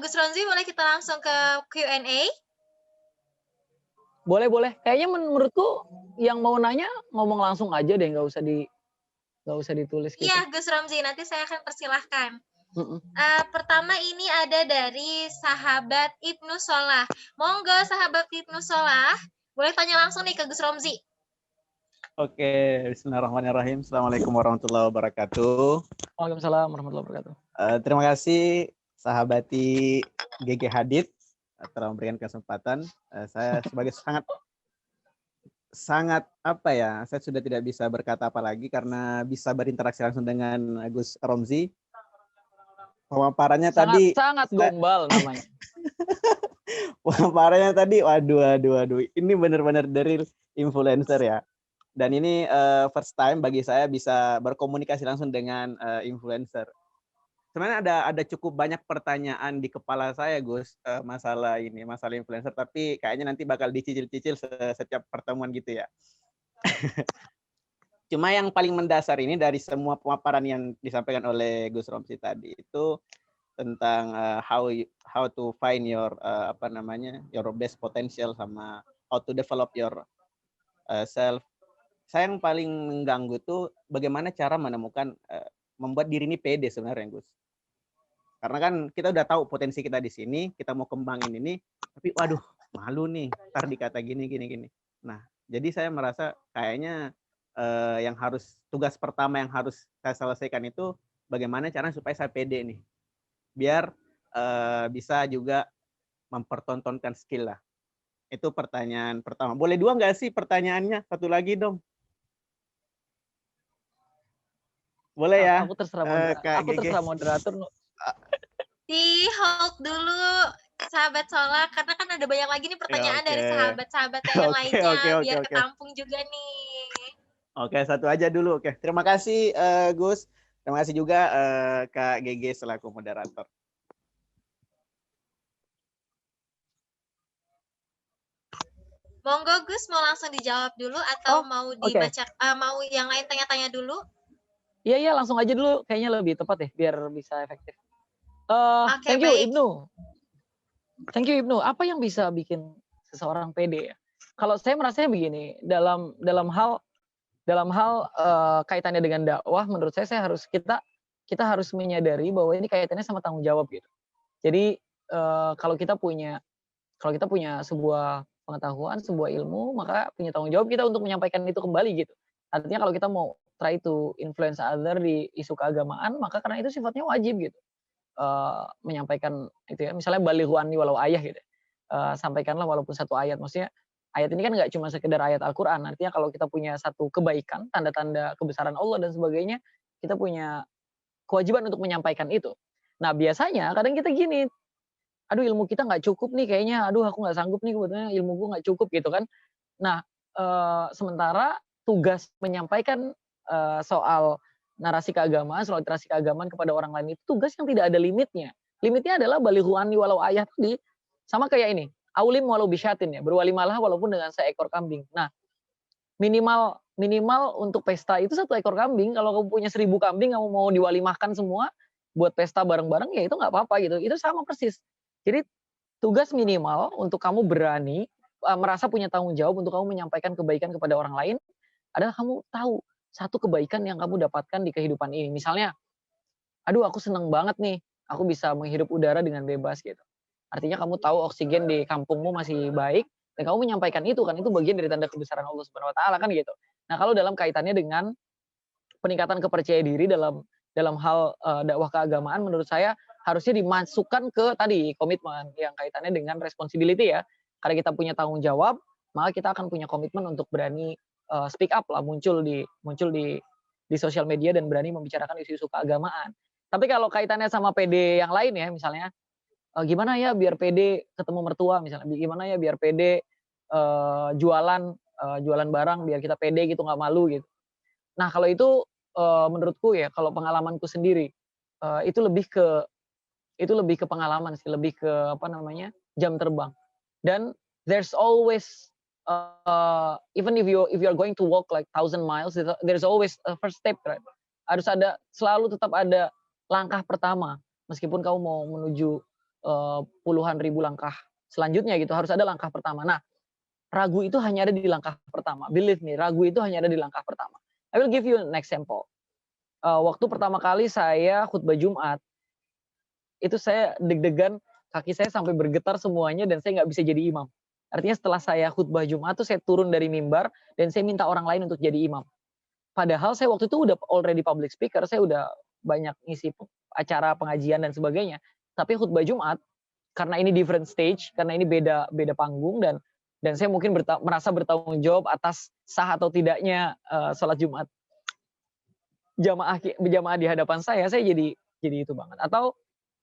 Gus Ronzi boleh kita langsung ke Q&A?
Boleh. Kayaknya menurutku yang mau nanya ngomong langsung aja deh, nggak usah ditulis gitu.
Iya Gus Romzi, nanti saya akan persilahkan. Pertama ini ada dari sahabat Ibnu Solah. Monggo sahabat Ibnu Solah, boleh tanya langsung nih ke Gus Romzi.
Oke, bismillahirrahmanirrahim. Assalamualaikum warahmatullahi wabarakatuh.
Waalaikumsalam warahmatullahi wabarakatuh.
Terima kasih sahabati GG Hadid telah memberikan kesempatan. Saya sebagai sangat apa ya, saya sudah tidak bisa berkata apa lagi karena bisa berinteraksi langsung dengan Gus Romzi. Pemaparannya tadi
sangat gombal namanya.
Pemaparannya tadi waduh, ini benar-benar dari influencer ya. Dan ini first time bagi saya bisa berkomunikasi langsung dengan influencer. Sebenarnya ada cukup banyak pertanyaan di kepala saya, Gus, masalah influencer, tapi kayaknya nanti bakal dicicil-cicil setiap pertemuan gitu ya. Cuma yang paling mendasar ini dari semua pemaparan yang disampaikan oleh Gus Romzi tadi itu tentang how to find your your best potential sama how to develop your self. Saya yang paling mengganggu tuh bagaimana cara menemukan membuat diri ini pede sebenarnya, Gus. Karena kan kita udah tahu potensi kita di sini, kita mau kembangin ini, tapi waduh, malu nih, ntar dikata gini. Nah, jadi saya merasa kayaknya tugas pertama yang harus saya selesaikan itu bagaimana caranya supaya saya pede nih. Biar bisa juga mempertontonkan skill lah. Itu pertanyaan pertama. Boleh dua nggak sih pertanyaannya? Satu lagi dong. Boleh ya?
Aku terserah moderator.
Di hold dulu sahabat Solah, karena kan ada banyak lagi nih pertanyaan dari sahabat-sahabat yang lainnya, biar ketampung juga nih.
Oke, satu aja dulu. Oke, terima kasih Gus. Terima kasih juga Kak GG selaku moderator.
Monggo Gus, mau langsung dijawab dulu atau mau dibaca, mau yang lain tanya-tanya dulu?
Iya, langsung aja dulu. Kayaknya lebih tepat deh, biar bisa efektif.
Okay,
thank you, Ibnu. Thank you, Ibnu. Apa yang bisa bikin seseorang pede ya? Kalau saya merasanya begini, dalam hal kaitannya dengan dakwah, menurut saya kita harus menyadari bahwa ini kaitannya sama tanggung jawab gitu. Jadi kalau kita punya sebuah pengetahuan, sebuah ilmu, maka punya tanggung jawab kita untuk menyampaikan itu kembali gitu. Artinya kalau kita mau try to influence other di isu keagamaan, maka karena itu sifatnya wajib gitu. Menyampaikan itu ya, misalnya balighu anni walau ayah gitu. Sampaikanlah walaupun satu ayat, maksudnya Ayat ini kan nggak cuma sekedar ayat Al-Quran. Artinya kalau kita punya satu kebaikan, tanda-tanda kebesaran Allah dan sebagainya, kita punya kewajiban untuk menyampaikan itu. Nah biasanya kadang kita gini, aduh ilmu kita nggak cukup nih kayaknya, aduh aku nggak sanggup nih kebetulan ilmuku nggak cukup gitu kan. Nah sementara tugas menyampaikan soal narasi keagamaan, soal literasi keagamaan kepada orang lain itu tugas yang tidak ada limitnya. Limitnya adalah balighu anni walau ayat tadi, sama kayak ini, aulim walau bisyatin ya, berwalimalah walaupun dengan seekor kambing. Nah minimal untuk pesta itu 1 ekor kambing. Kalau kamu punya 1000 kambing, kamu mau diwalimahkan semua buat pesta bareng-bareng, ya itu nggak apa-apa gitu. Itu sama persis. Jadi tugas minimal untuk kamu berani merasa punya tanggung jawab untuk kamu menyampaikan kebaikan kepada orang lain adalah kamu tahu satu kebaikan yang kamu dapatkan di kehidupan ini. Misalnya, aduh aku seneng banget nih, aku bisa menghirup udara dengan bebas gitu. Artinya kamu tahu oksigen di kampungmu masih baik, dan kamu menyampaikan itu kan, itu bagian dari tanda kebesaran Allah Subhanahu Wa Taala kan gitu. Nah kalau dalam kaitannya dengan peningkatan kepercayaan diri dalam hal dakwah keagamaan, menurut saya harusnya dimasukkan ke tadi komitmen yang kaitannya dengan responsibility ya. Karena kita punya tanggung jawab, maka kita akan punya komitmen untuk berani speak up lah, muncul di sosial media dan berani membicarakan isu-isu keagamaan. Tapi kalau kaitannya sama PD yang lain ya, misalnya gimana ya biar PD ketemu mertua misalnya, gimana ya biar PD jualan barang biar kita PD gitu, nggak malu gitu. Nah kalau itu menurutku ya, kalau pengalamanku sendiri itu lebih ke pengalaman sih, lebih ke apa namanya, jam terbang. Dan there's always even if you are going to walk like 1,000 miles, there's always a first step, right? Harus ada, selalu tetap ada langkah pertama, meskipun kamu mau menuju puluhan ribu langkah selanjutnya gitu, harus ada langkah pertama. Nah ragu itu hanya ada di langkah pertama. Believe me, ragu itu hanya ada di langkah pertama. I will give you an example. Waktu pertama kali saya khutbah Jumat, itu saya deg-degan, kaki saya sampai bergetar semuanya dan saya nggak bisa jadi imam. Artinya setelah saya khutbah Jumat tuh saya turun dari mimbar dan saya minta orang lain untuk jadi imam. Padahal saya waktu itu udah already public speaker, saya udah banyak ngisi acara pengajian dan sebagainya. Tapi khutbah Jumat, karena ini different stage, karena ini beda panggung dan saya mungkin merasa bertanggung jawab atas sah atau tidaknya sholat Jumat jamaah di hadapan saya jadi itu banget. Atau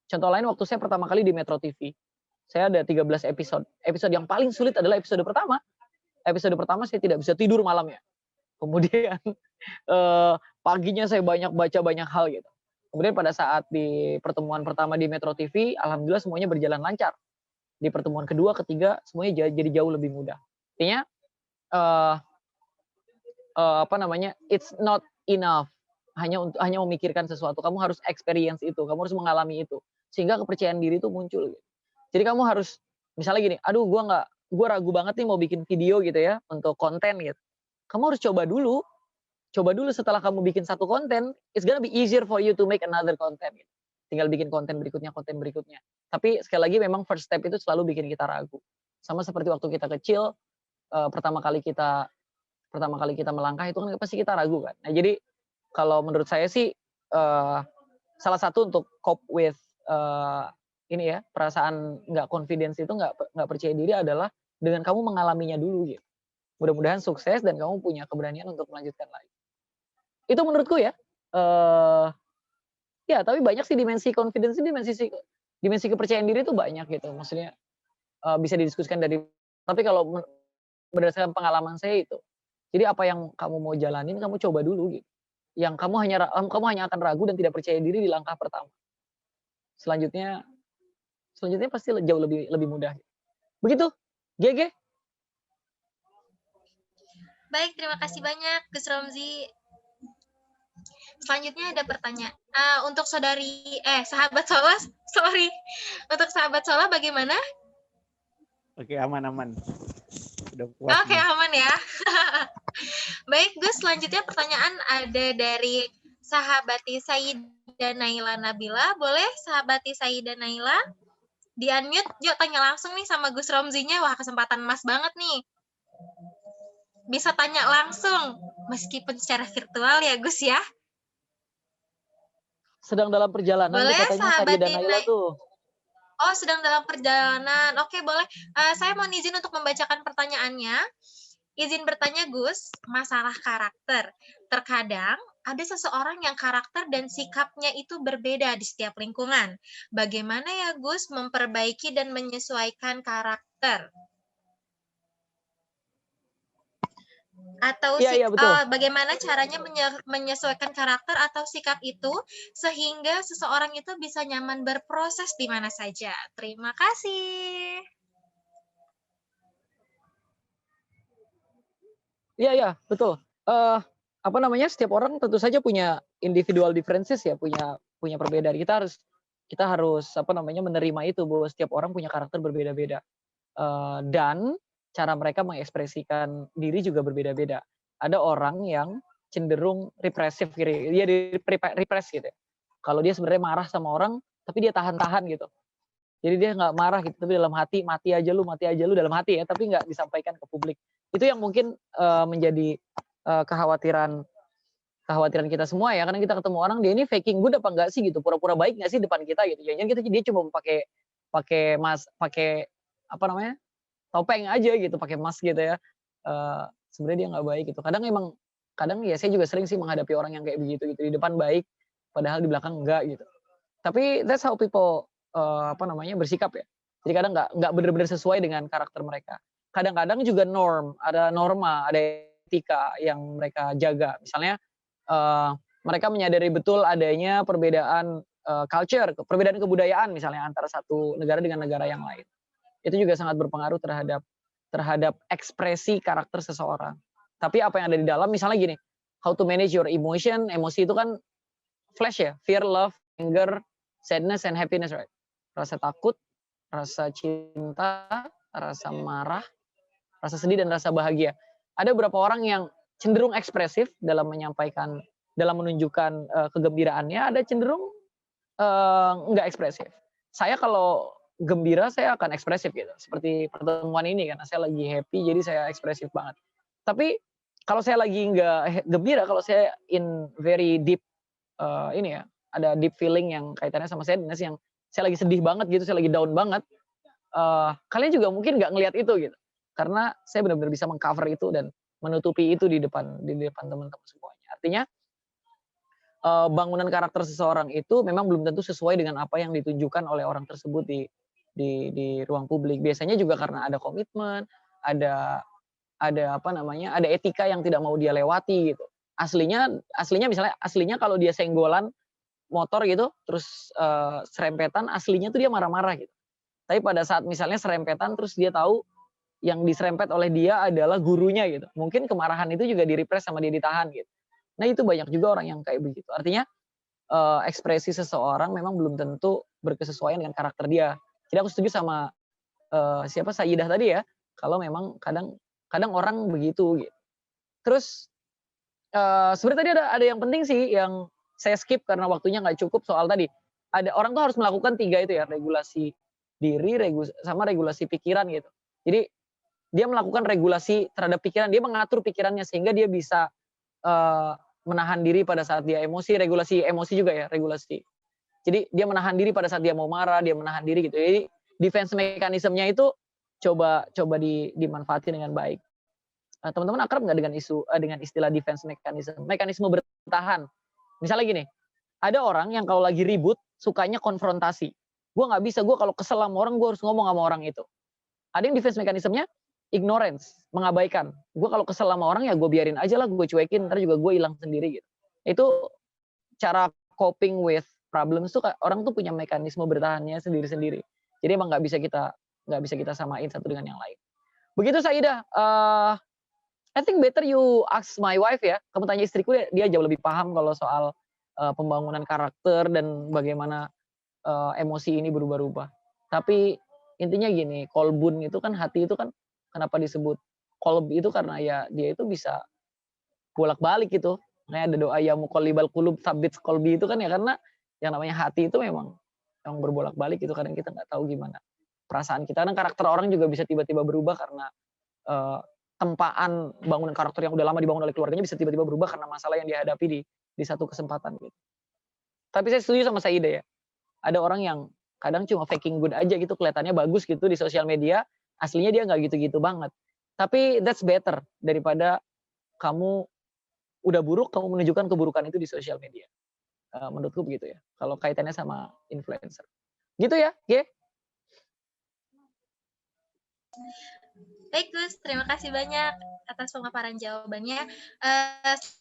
contoh lain, waktu saya pertama kali di Metro TV, saya ada 13 episode. Episode yang paling sulit adalah episode pertama. Episode pertama saya tidak bisa tidur malamnya. Kemudian paginya saya banyak baca banyak hal gitu. Kemudian pada saat di pertemuan pertama di Metro TV, alhamdulillah semuanya berjalan lancar. Di pertemuan kedua, ketiga, semuanya jadi jauh lebih mudah. Artinya it's not enough hanya memikirkan sesuatu. Kamu harus experience itu, kamu harus mengalami itu, sehingga kepercayaan diri itu muncul. Gitu. Jadi kamu harus misalnya gini, aduh gue ragu banget nih mau bikin video gitu ya untuk konten gitu. Kamu harus coba dulu setelah kamu bikin satu konten, it's gonna be easier for you to make another content. Gitu. Tinggal bikin konten berikutnya. Tapi sekali lagi memang first step itu selalu bikin kita ragu. Sama seperti waktu kita kecil, pertama kali kita melangkah itu kan pasti kita ragu kan. Nah jadi kalau menurut saya sih salah satu untuk cope with ini ya, perasaan nggak confidence itu, nggak percaya diri adalah dengan kamu mengalaminya dulu gitu. Mudah-mudahan sukses dan kamu punya keberanian untuk melanjutkan lagi. Itu menurutku ya. Ya, tapi banyak sih dimensi confidence, dimensi kepercayaan diri itu banyak gitu. Maksudnya bisa didiskusikan tapi kalau berdasarkan pengalaman saya itu. Jadi apa yang kamu mau jalanin, kamu coba dulu gitu. Yang kamu hanya akan ragu dan tidak percaya diri di langkah pertama. Selanjutnya pasti jauh lebih mudah. Begitu, GG.
Baik, terima kasih banyak Gus Romzi. Selanjutnya ada pertanyaan untuk sahabat Solah, untuk sahabat Solah bagaimana?
Oke, aman.
Oke, aman ya. Baik Gus, selanjutnya pertanyaan ada dari sahabati Sayyidah Naila Nabila. Boleh sahabati Sayyidah Naila di-unmute, yuk tanya langsung nih sama Gus Romzinya. Wah, kesempatan emas banget nih. Bisa tanya langsung meskipun secara virtual ya Gus ya.
Sedang dalam perjalanan
boleh,
katanya Sayyidah Naila tuh.
Oh, sedang dalam perjalanan. Oke, boleh. Saya mohon izin untuk membacakan pertanyaannya. Izin bertanya, Gus, masalah karakter. Terkadang ada seseorang yang karakter dan sikapnya itu berbeda di setiap lingkungan. Bagaimana ya, Gus, memperbaiki dan menyesuaikan karakter? Atau
Iya, betul.
bagaimana caranya menyesuaikan karakter atau sikap itu sehingga seseorang itu bisa nyaman berproses di mana saja. Terima kasih.
Iya, betul. Apa namanya? Setiap orang tentu saja punya individual differences ya, punya perbedaan. Kita harus apa namanya? Menerima itu bahwa setiap orang punya karakter berbeda-beda. Dan cara mereka mengekspresikan diri juga berbeda-beda. Ada orang yang cenderung represif, dia repress gitu ya. Kalau dia sebenarnya marah sama orang, tapi dia tahan-tahan gitu. Jadi dia nggak marah gitu, tapi dalam hati mati aja lu dalam hati ya, tapi nggak disampaikan ke publik. Itu yang mungkin menjadi kekhawatiran kita semua ya, karena kita ketemu orang dia ini faking good apa enggak sih gitu, pura-pura baik nggak sih depan kita gitu. Jangan dia cuma pakai apa namanya, topeng aja gitu, pakai mask gitu ya. Sebenarnya dia nggak baik gitu. Kadang ya saya juga sering sih menghadapi orang yang kayak begitu gitu, di depan baik, padahal di belakang enggak gitu. Tapi that's how people apa namanya, bersikap ya. Jadi kadang nggak benar-benar sesuai dengan karakter mereka. Kadang-kadang juga ada norma, ada etika yang mereka jaga. Misalnya mereka menyadari betul adanya perbedaan culture, perbedaan kebudayaan misalnya antara satu negara dengan negara yang lain. Itu juga sangat berpengaruh terhadap ekspresi karakter seseorang. Tapi apa yang ada di dalam, misalnya gini, how to manage your emotion, emosi itu kan flash ya, fear, love, anger, sadness, and happiness, right? Rasa takut, rasa cinta, rasa marah, rasa sedih, dan rasa bahagia. Ada beberapa orang yang cenderung ekspresif dalam menunjukkan kegembiraannya, ada cenderung nggak ekspresif. Saya kalau gembira, saya akan ekspresif gitu. Seperti pertemuan ini, karena saya lagi happy, jadi saya ekspresif banget. Tapi kalau saya lagi nggak gembira, kalau saya in very deep ini ya, ada deep feeling yang kaitannya sama sadness, yang saya lagi sedih banget gitu, saya lagi down banget, kalian juga mungkin nggak ngelihat itu gitu, karena saya benar-benar bisa mengcover itu dan menutupi itu di depan teman-teman semuanya. Artinya bangunan karakter seseorang itu memang belum tentu sesuai dengan apa yang ditunjukkan oleh orang tersebut di ruang publik. Biasanya juga karena ada komitmen, ada apa namanya, ada etika yang tidak mau dia lewati gitu. Aslinya kalau dia senggolan motor gitu, terus serempetan, aslinya tuh dia marah-marah gitu. Tapi pada saat misalnya serempetan, terus dia tahu yang diserempet oleh dia adalah gurunya gitu. Mungkin kemarahan itu juga direpress sama dia, ditahan gitu. Nah itu banyak juga orang yang kayak begitu. Artinya ekspresi seseorang memang belum tentu berkesesuaian dengan karakter dia. Jadi aku setuju sama Sayyidah tadi ya, kalau memang kadang orang begitu gitu. Terus sebenarnya tadi ada yang penting sih yang saya skip karena waktunya nggak cukup, soal tadi. Ada orang tuh harus melakukan 3 itu ya, regulasi diri, sama regulasi pikiran gitu. Jadi dia melakukan regulasi terhadap pikiran, dia mengatur pikirannya sehingga dia bisa menahan diri pada saat dia emosi, regulasi emosi juga ya, regulasi. Jadi dia menahan diri pada saat dia mau marah, dia menahan diri gitu. Jadi defense mekanismenya itu coba dimanfaatkan dengan baik. Teman-teman akrab nggak dengan istilah defense mekanisme bertahan? Misalnya gini, ada orang yang kalau lagi ribut sukanya konfrontasi. Gue nggak bisa, gue kalau kesel sama orang gue harus ngomong sama orang itu. Ada yang defense mekanismenya ignorance, mengabaikan. Gue kalau kesel sama orang ya gue biarin aja lah, gue cuekin, ntar juga gue hilang sendiri gitu. Itu cara coping with problems tuh, orang tuh punya mekanisme bertahannya sendiri-sendiri. Jadi emang nggak bisa kita samain satu dengan yang lain. Begitu Sayyidah. I think better you ask my wife ya. Kamu tanya istriku, dia jauh lebih paham kalau soal pembangunan karakter dan bagaimana emosi ini berubah-ubah. Tapi intinya gini, kolbun itu kan, hati itu kan kenapa disebut kolb itu, karena ya dia itu bisa bolak-balik gitu. Makanya ada doa ya muqallibal qulub tsabbit qalbi itu kan ya, karena yang namanya hati itu memang berbolak-balik gitu. Kadang kita nggak tahu gimana perasaan kita. Kadang karakter orang juga bisa tiba-tiba berubah karena tempaan bangunan karakter yang udah lama dibangun oleh keluarganya bisa tiba-tiba berubah karena masalah yang dihadapi di satu kesempatan gitu. Tapi saya setuju sama Sayyidah ya. Ada orang yang Kadang cuma faking good aja gitu, kelihatannya bagus gitu di sosial media, aslinya dia nggak gitu-gitu banget. Tapi that's better daripada kamu udah buruk, kamu menunjukkan keburukan itu di sosial media. Menurutku begitu ya. Kalau kaitannya sama influencer. Gitu ya, G?
Baik Gus, terima kasih banyak atas pemaparan jawabannya.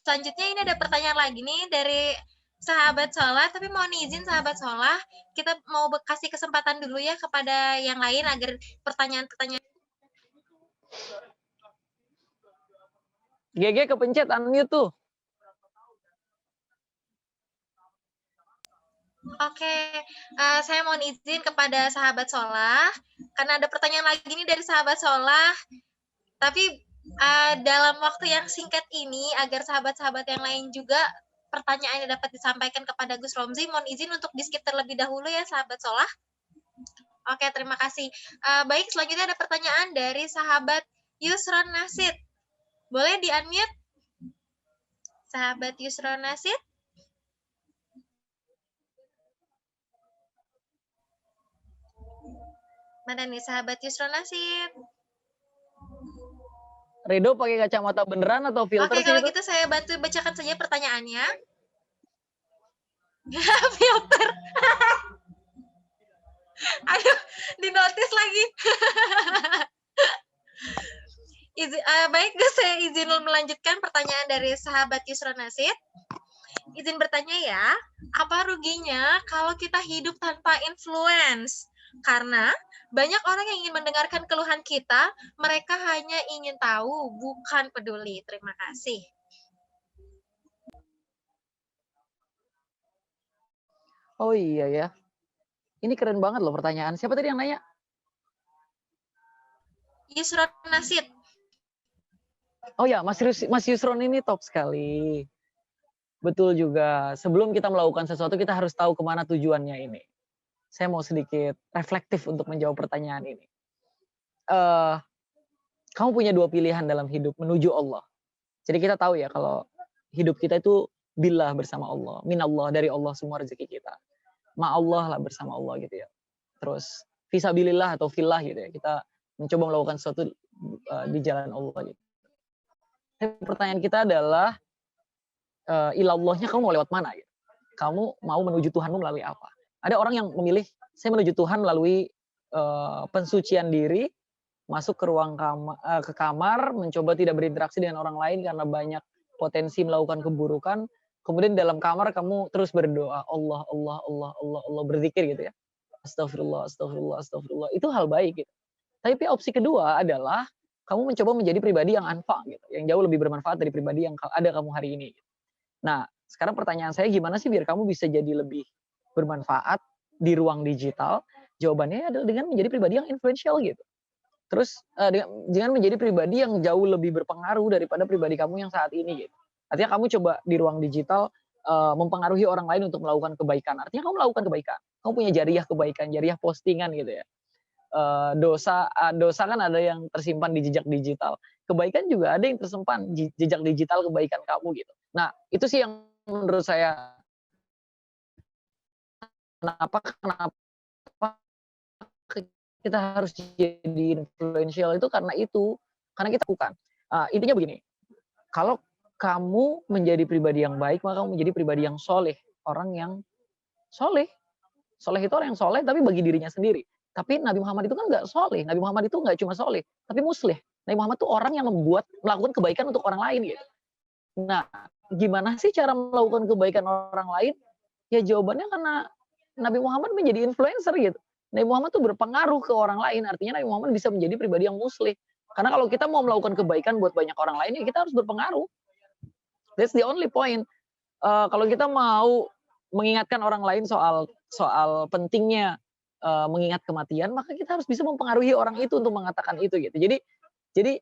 Selanjutnya ini ada pertanyaan lagi nih dari sahabat Sholah, tapi mohon izin sahabat Sholah, kita mau kasih kesempatan dulu ya kepada yang lain agar pertanyaan-pertanyaan.
GG kepencet unmute tuh.
Oke, saya mohon izin kepada sahabat Sholah, karena ada pertanyaan lagi nih dari sahabat Sholah, tapi dalam waktu yang singkat ini, agar sahabat-sahabat yang lain juga pertanyaannya dapat disampaikan kepada Gus Romzi, mohon izin untuk di-skip terlebih dahulu ya sahabat Sholah. Oke, terima kasih. Baik, selanjutnya ada pertanyaan dari sahabat Yusron Nasid. Boleh di-unmute? Sahabat Yusron Nasid? Mana nih sahabat Yusron Nasid?
Rido pakai kacamata beneran atau filter
Oke,
sih
kalau
itu?
gitu saya bantu bacakan saja pertanyaannya. Filter. Aduh, dinotis lagi. Baik, saya izin melanjutkan pertanyaan dari sahabat Yusron Nasid. Izin bertanya ya, apa ruginya kalau kita hidup tanpa influence? Karena banyak orang yang ingin mendengarkan keluhan kita, mereka hanya ingin tahu, bukan peduli. Terima kasih.
Oh iya ya. Ini keren banget loh pertanyaan. Siapa tadi yang nanya?
Yusron Nasid.
Oh ya, Mas Yusron ini top sekali. Betul juga. Sebelum kita melakukan sesuatu, kita harus tahu kemana tujuannya ini. Saya mau sedikit reflektif untuk menjawab pertanyaan ini. Kamu punya dua pilihan dalam hidup menuju Allah. Jadi kita tahu ya kalau hidup kita itu billah bersama Allah, minallah dari Allah semua rezeki kita. Ma'allah lah bersama Allah gitu ya. Terus fisabilillah atau fillah gitu ya. Kita mencoba melakukan sesuatu di jalan Allah gitu. Tapi pertanyaan kita adalah ilallahnya kamu mau lewat mana gitu. Kamu mau menuju Tuhanmu melalui apa? Ada orang yang memilih saya menuju Tuhan melalui pensucian diri, masuk ke ruang kamar, mencoba tidak berinteraksi dengan orang lain karena banyak potensi melakukan keburukan. Kemudian dalam kamar kamu terus berdoa, Allah, Allah, Allah, Allah, Allah, berzikir gitu ya. Astagfirullah, astagfirullah, astagfirullah. Itu hal baik gitu. Tapi opsi kedua adalah kamu mencoba menjadi pribadi yang anfa gitu, yang jauh lebih bermanfaat dari pribadi yang ada kamu hari ini. Nah, sekarang pertanyaan saya gimana sih biar kamu bisa jadi lebih bermanfaat di ruang digital? Jawabannya adalah dengan menjadi pribadi yang influential gitu. Terus dengan menjadi pribadi yang jauh lebih berpengaruh daripada pribadi kamu yang saat ini gitu. Artinya kamu coba di ruang digital mempengaruhi orang lain untuk melakukan kebaikan. Artinya kamu melakukan kebaikan. Kamu punya jariah kebaikan, jariah postingan gitu ya. Dosa kan ada yang tersimpan di jejak digital. Kebaikan juga ada yang tersimpan di jejak digital kebaikan kamu gitu. Nah, itu sih yang menurut saya kenapa kita harus jadi influential itu karena kita bukan. Intinya begini, kalau kamu menjadi pribadi yang baik, maka kamu menjadi pribadi yang soleh. Orang yang soleh. Soleh itu orang yang soleh tapi bagi dirinya sendiri. Tapi Nabi Muhammad itu kan nggak soleh. Nabi Muhammad itu nggak cuma soleh, tapi muslih. Nabi Muhammad itu orang yang melakukan kebaikan untuk orang lain gitu. Nah, gimana sih cara melakukan kebaikan orang lain? Ya jawabannya karena Nabi Muhammad menjadi influencer gitu. Nabi Muhammad tuh berpengaruh ke orang lain. Artinya Nabi Muhammad bisa menjadi pribadi yang muslih. Karena kalau kita mau melakukan kebaikan buat banyak orang lain, ya kita harus berpengaruh. That's the only point. Kalau kita mau mengingatkan orang lain soal pentingnya mengingat kematian, maka kita harus bisa mempengaruhi orang itu untuk mengatakan itu gitu. Jadi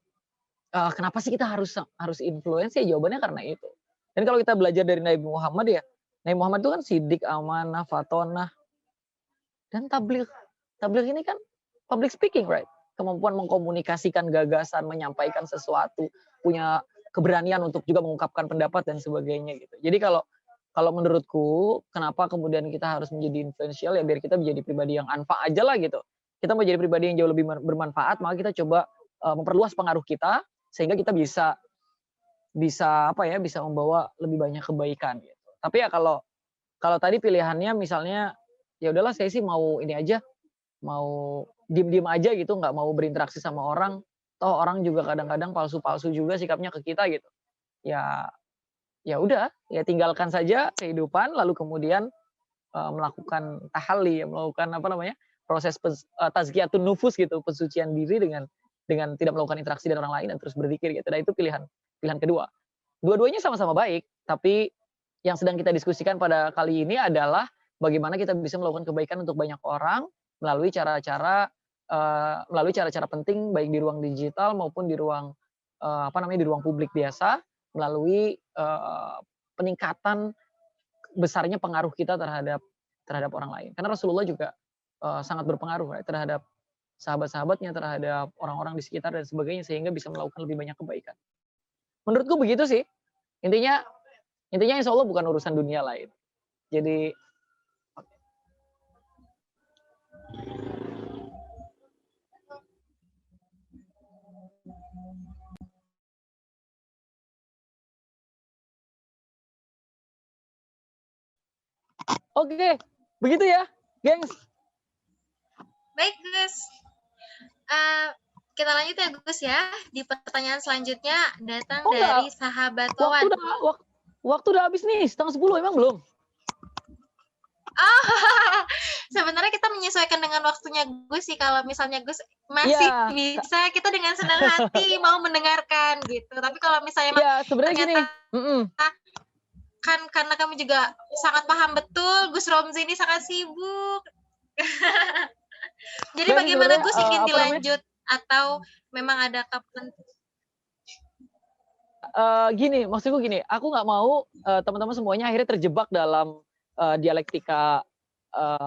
kenapa sih kita harus influence? Ya jawabannya karena itu. Dan kalau kita belajar dari Nabi Muhammad ya, Nabi Muhammad itu kan sidik, amanah, fatonah, dan tabligh. Tabligh ini kan public speaking, right? Kemampuan mengkomunikasikan gagasan, menyampaikan sesuatu, punya keberanian untuk juga mengungkapkan pendapat dan sebagainya gitu. Jadi kalau kalau menurutku kenapa kemudian kita harus menjadi influential ya biar kita menjadi pribadi yang anfa aja lah gitu. Kita mau jadi pribadi yang jauh lebih bermanfaat, maka kita coba memperluas pengaruh kita sehingga kita bisa membawa lebih banyak kebaikan gitu. Tapi ya kalau tadi pilihannya misalnya ya udahlah saya sih mau ini aja, mau diem-diem aja gitu, nggak mau berinteraksi sama orang. Toh orang juga kadang-kadang palsu-palsu juga sikapnya ke kita gitu. Ya udah, ya tinggalkan saja kehidupan lalu kemudian melakukan tahalli, melakukan proses tazkiyatun nufus gitu, pensucian diri dengan tidak melakukan interaksi dengan orang lain dan terus berzikir gitu. Dan itu pilihan kedua. Dua-duanya sama-sama baik, tapi yang sedang kita diskusikan pada kali ini adalah bagaimana kita bisa melakukan kebaikan untuk banyak orang melalui cara-cara penting baik di ruang digital maupun di ruang di ruang publik biasa melalui peningkatan besarnya pengaruh kita terhadap orang lain. Karena Rasulullah juga sangat berpengaruh terhadap sahabat-sahabatnya, terhadap orang-orang di sekitar dan sebagainya sehingga bisa melakukan lebih banyak kebaikan. Menurutku begitu sih. Intinya insya Allah bukan urusan dunia lain. Jadi Oke, begitu ya, gengs.
Baik, Gus. Kita lanjut ya, Gus ya. Di pertanyaan selanjutnya datang dari sahabat Wawan.
Waktu udah habis nih, 9:30 emang belum?
Sebenarnya kita menyesuaikan dengan waktunya Gus sih. Kalau misalnya Gus masih bisa, kita dengan senang hati mau mendengarkan gitu. Tapi kalau misalnya
sebenarnya gini.
Kan karena kami juga sangat paham betul Gus Romzi ini sangat sibuk. Jadi bagaimana Gus ingin dilanjut atau memang ada kapan?
Gini, maksudku gini, aku nggak mau teman-teman semuanya akhirnya terjebak dalam dialektika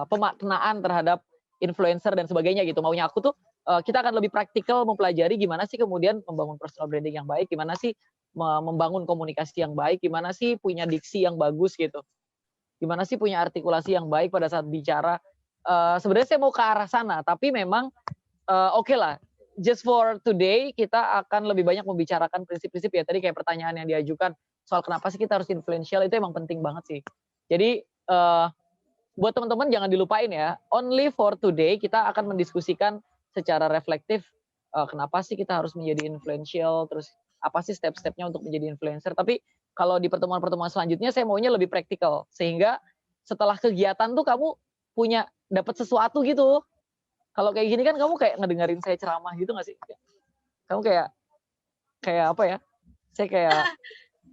pemaknaan terhadap influencer dan sebagainya gitu. Maunya aku tuh kita akan lebih praktikal mempelajari gimana sih kemudian membangun personal branding yang baik, gimana sih membangun komunikasi yang baik, gimana sih punya diksi yang bagus gitu, gimana sih punya artikulasi yang baik pada saat bicara. Sebenarnya saya mau ke arah sana, tapi memang oke lah, just for today kita akan lebih banyak membicarakan prinsip-prinsip ya. Tadi kayak pertanyaan yang diajukan soal kenapa sih kita harus influential, itu emang penting banget sih. Jadi buat teman-teman jangan dilupain ya, only for today kita akan mendiskusikan secara reflektif kenapa sih kita harus menjadi influential, terus apa sih step-stepnya untuk menjadi influencer. Tapi kalau di pertemuan-pertemuan selanjutnya saya maunya lebih praktikal, sehingga setelah kegiatan tuh kamu dapat sesuatu gitu. Kalau kayak gini kan kamu kayak ngedengerin saya ceramah gitu nggak sih? Kamu kayak apa ya? Saya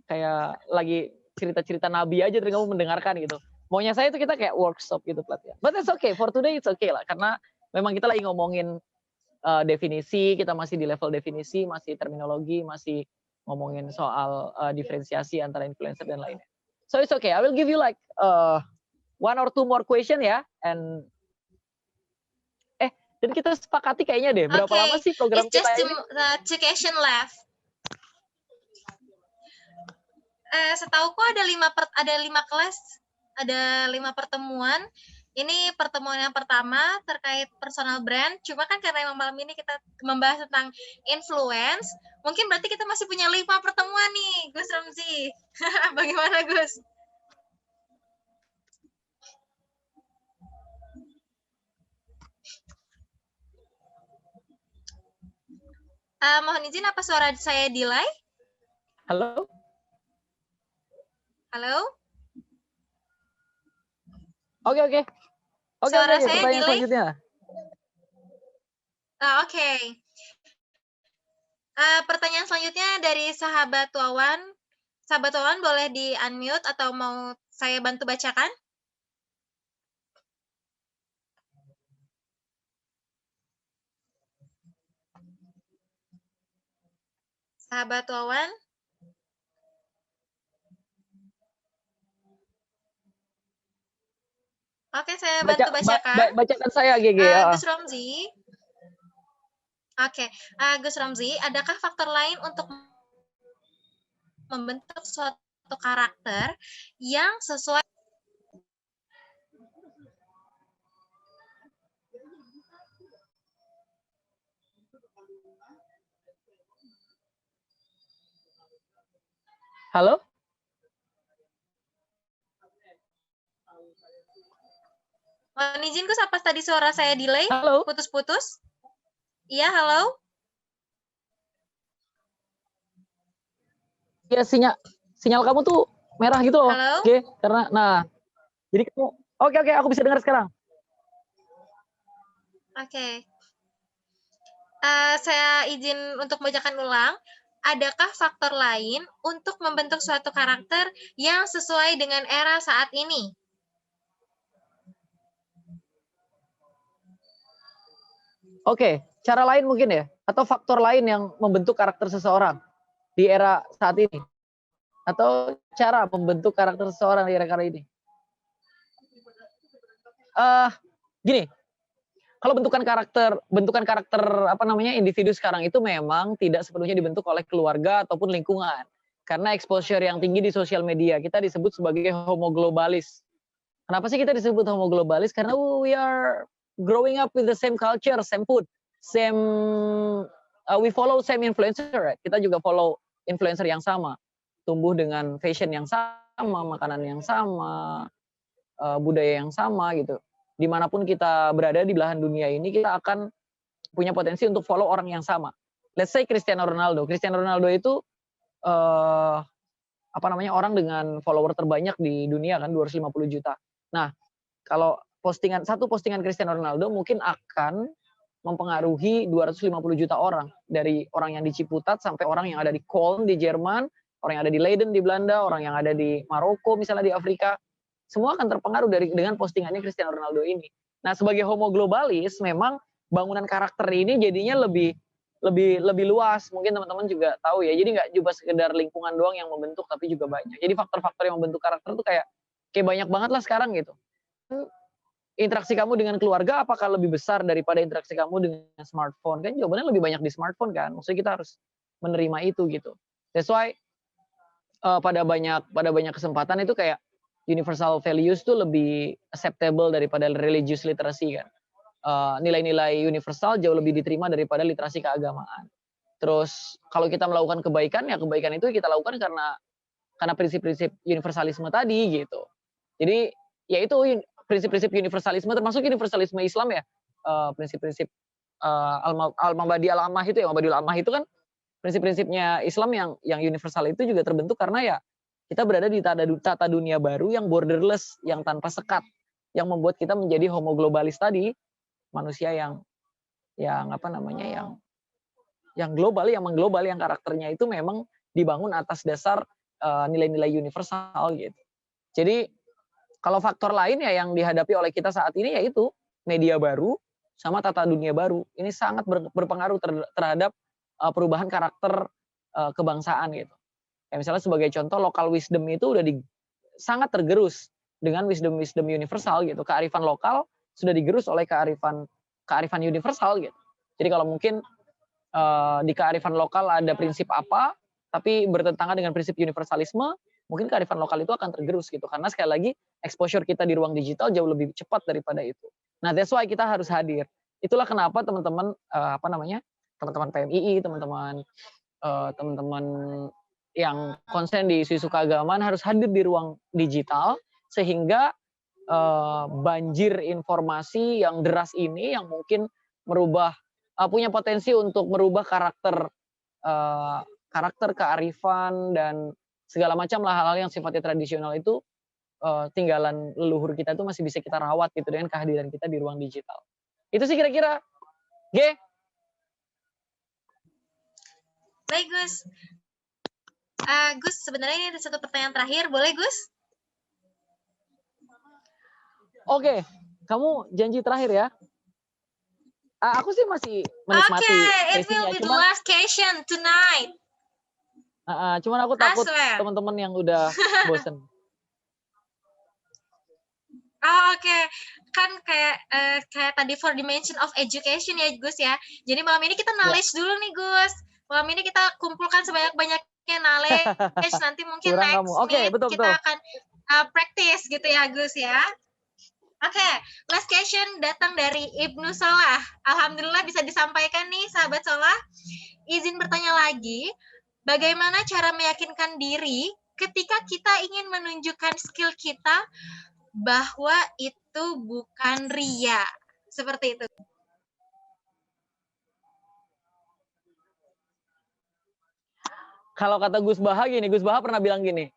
kayak lagi cerita-cerita Nabi aja, terus kamu mendengarkan gitu. Maunya saya itu kita kayak workshop gitu pelatihan. But it's okay, for today it's okay lah, karena memang kita lagi ngomongin definisi, kita masih di level definisi, masih terminologi, masih ngomongin soal diferensiasi antara influencer dan lainnya. So it's okay, I will give you like 1 or 2 more question ya, and dan kita sepakati kayaknya deh, berapa lama sih program kita ini?
It's just 2 question left. Setauku ada 5 kelas, ada 5 pertemuan. Ini pertemuan yang pertama terkait personal brand. Cuma kan karena emang malam ini kita membahas tentang influence, mungkin berarti kita masih punya 5 pertemuan nih, Gus Romzi. Bagaimana, Gus? Mohon izin, apa suara saya delay?
Halo?
Halo?
Oke.
Suara saya
pertanyaan
delay?
selanjutnya.
Oke. Pertanyaan selanjutnya dari sahabat Wawan. Sahabat Wawan boleh di-unmute atau mau saya bantu bacakan? Sahabat Wawan. Oke, saya bantu bacakan.
Bacakan saya, GG.
Gus Romzi. Oke, Gus Romzi, adakah faktor lain untuk membentuk suatu karakter yang sesuai.
Halo?
Mohon izin Gus, apa tadi suara saya delay?
Halo?
Putus-putus? Iya, halo?
Ya, sinyal kamu tuh merah gitu loh.
Halo?
Oke, karena jadi kamu oke, aku bisa dengar sekarang.
Oke. Saya izin untuk membacakan ulang. Adakah faktor lain untuk membentuk suatu karakter yang sesuai dengan era saat ini?
Oke, cara lain mungkin ya, atau faktor lain yang membentuk karakter seseorang di era saat ini, atau cara membentuk karakter seseorang di era kali ini. Gini, kalau bentukan karakter apa namanya individu sekarang itu memang tidak sepenuhnya dibentuk oleh keluarga ataupun lingkungan. Karena exposure yang tinggi di sosial media, kita disebut sebagai homo globalis. Kenapa sih kita disebut homo globalis? Karena we are growing up with the same culture, same food, same we follow same influencer, right? Kita juga follow influencer yang sama, tumbuh dengan fashion yang sama, makanan yang sama, budaya yang sama gitu. Dimanapun kita berada di belahan dunia ini, kita akan punya potensi untuk follow orang yang sama. Let's say Cristiano Ronaldo. Cristiano Ronaldo itu apa namanya orang dengan follower terbanyak di dunia kan 250 juta. Nah, kalau satu postingan Cristiano Ronaldo mungkin akan mempengaruhi 250 juta orang, dari orang yang di Ciputat sampai orang yang ada di Köln di Jerman, orang yang ada di Leiden di Belanda, orang yang ada di Maroko misalnya di Afrika. Semua akan terpengaruh dengan postingannya Cristiano Ronaldo ini. Nah, sebagai homo globalis, memang bangunan karakter ini jadinya lebih luas. Mungkin teman-teman juga tahu ya. Jadi nggak cuma sekedar lingkungan doang yang membentuk, tapi juga banyak. Jadi faktor-faktor yang membentuk karakter tuh kayak banyak banget lah sekarang gitu. Interaksi kamu dengan keluarga apakah lebih besar daripada interaksi kamu dengan smartphone? Kan jawabannya lebih banyak di smartphone kan. Maksudnya kita harus menerima itu gitu. That's why pada banyak kesempatan itu kayak universal values tuh lebih acceptable daripada religious literacy kan. Nilai-nilai universal jauh lebih diterima daripada literasi keagamaan. Terus kalau kita melakukan kebaikan, ya kebaikan itu kita lakukan karena prinsip-prinsip universalisme tadi gitu. Jadi ya itu prinsip-prinsip universalisme, termasuk universalisme Islam ya. Prinsip-prinsip al-mabadi al-ammah itu ya, mabadiul ammah itu kan prinsip-prinsipnya Islam yang universal itu juga terbentuk karena ya kita berada di tata dunia baru yang borderless, yang tanpa sekat, yang membuat kita menjadi homo globalis tadi, manusia yang apa namanya yang global, yang mengglobal, yang karakternya itu memang dibangun atas dasar nilai-nilai universal gitu. Jadi kalau faktor lain ya yang dihadapi oleh kita saat ini yaitu media baru sama tata dunia baru. Ini sangat berpengaruh terhadap perubahan karakter kebangsaan gitu. Kayak misalnya sebagai contoh, local wisdom itu udah sangat tergerus dengan wisdom universal gitu. Kearifan lokal sudah digerus oleh kearifan universal gitu. Jadi kalau mungkin di kearifan lokal ada prinsip apa, tapi bertentangan dengan prinsip universalisme, mungkin kearifan lokal itu akan tergerus gitu. Karena sekali lagi exposure kita di ruang digital jauh lebih cepat daripada itu. Nah, that's why kita harus hadir. Itulah kenapa teman-teman teman-teman PMII, teman-teman yang konsen di isu-isu keagamaan harus hadir di ruang digital sehingga banjir informasi yang deras ini yang mungkin punya potensi untuk merubah karakter kearifan dan segala macam lah hal-hal yang sifatnya tradisional itu tinggalan leluhur kita itu masih bisa kita rawat gitu dengan kehadiran kita di ruang digital. Itu sih kira-kira.
Baik Gus. Gus, sebenarnya ini ada satu pertanyaan terakhir, boleh Gus?
Oke, kamu janji terakhir ya. Aku sih masih menikmati
It
sesinya.
will be the last question tonight.
Cuman aku takut teman-teman yang udah bosen.
Oke. Kan kayak tadi for dimension of education ya Gus ya. Jadi malam ini kita knowledge dulu nih Gus. Malam ini kita kumpulkan sebanyak-banyak knowledge, nanti mungkin
Kurang
next
kamu. Oke,
meet
betul,
kita
betul.
akan practice gitu ya Gus ya. Oke, last question datang dari Ibnu Solah. Alhamdulillah bisa disampaikan nih sahabat Solah. Izin bertanya lagi, bagaimana cara meyakinkan diri ketika kita ingin menunjukkan skill kita bahwa itu bukan ria? Seperti itu.
Kalau kata Gus Baha gini, Gus Baha pernah bilang gini,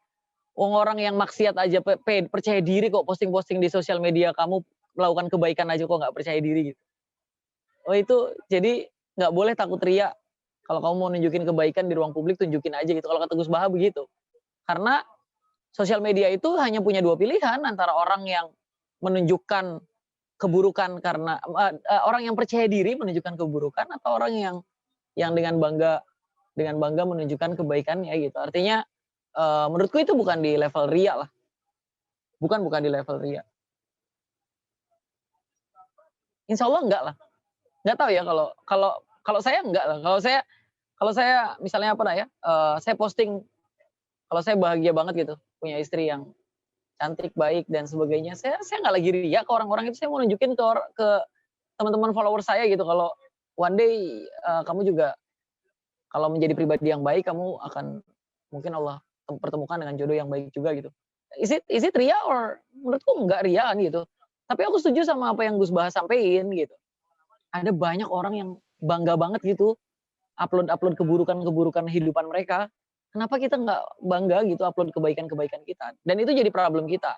orang yang maksiat aja percaya diri kok posting-posting di sosial media, kamu melakukan kebaikan aja kok nggak percaya diri gitu. Oh itu jadi nggak boleh takut ria. Kalau kamu mau nunjukin kebaikan di ruang publik, tunjukin aja gitu. Kalau kata Gus Baha begitu. Karena sosial media itu hanya punya dua pilihan, antara orang yang menunjukkan keburukan karena orang yang percaya diri menunjukkan keburukan, atau orang yang dengan bangga menunjukkan kebaikannya gitu. Artinya menurutku itu bukan di level ria lah. Bukan di level ria. Insya Allah enggak lah. Enggak tahu ya kalau saya enggak lah. Kalau saya misalnya apa ya? Saya posting kalau saya bahagia banget gitu, punya istri yang cantik, baik dan sebagainya. Saya enggak lagi ria ke orang-orang itu. Saya mau nunjukin ke teman-teman follower saya gitu, kalau one day kamu juga kalau menjadi pribadi yang baik, kamu akan mungkin Allah pertemukan dengan jodoh yang baik juga gitu. Is it ria or menurutku enggak riaan gitu. Tapi aku setuju sama apa yang Gus Baha sampein gitu. Ada banyak orang yang bangga banget gitu upload keburukan kehidupan mereka. Kenapa kita nggak bangga gitu upload kebaikan kita? Dan itu jadi problem kita.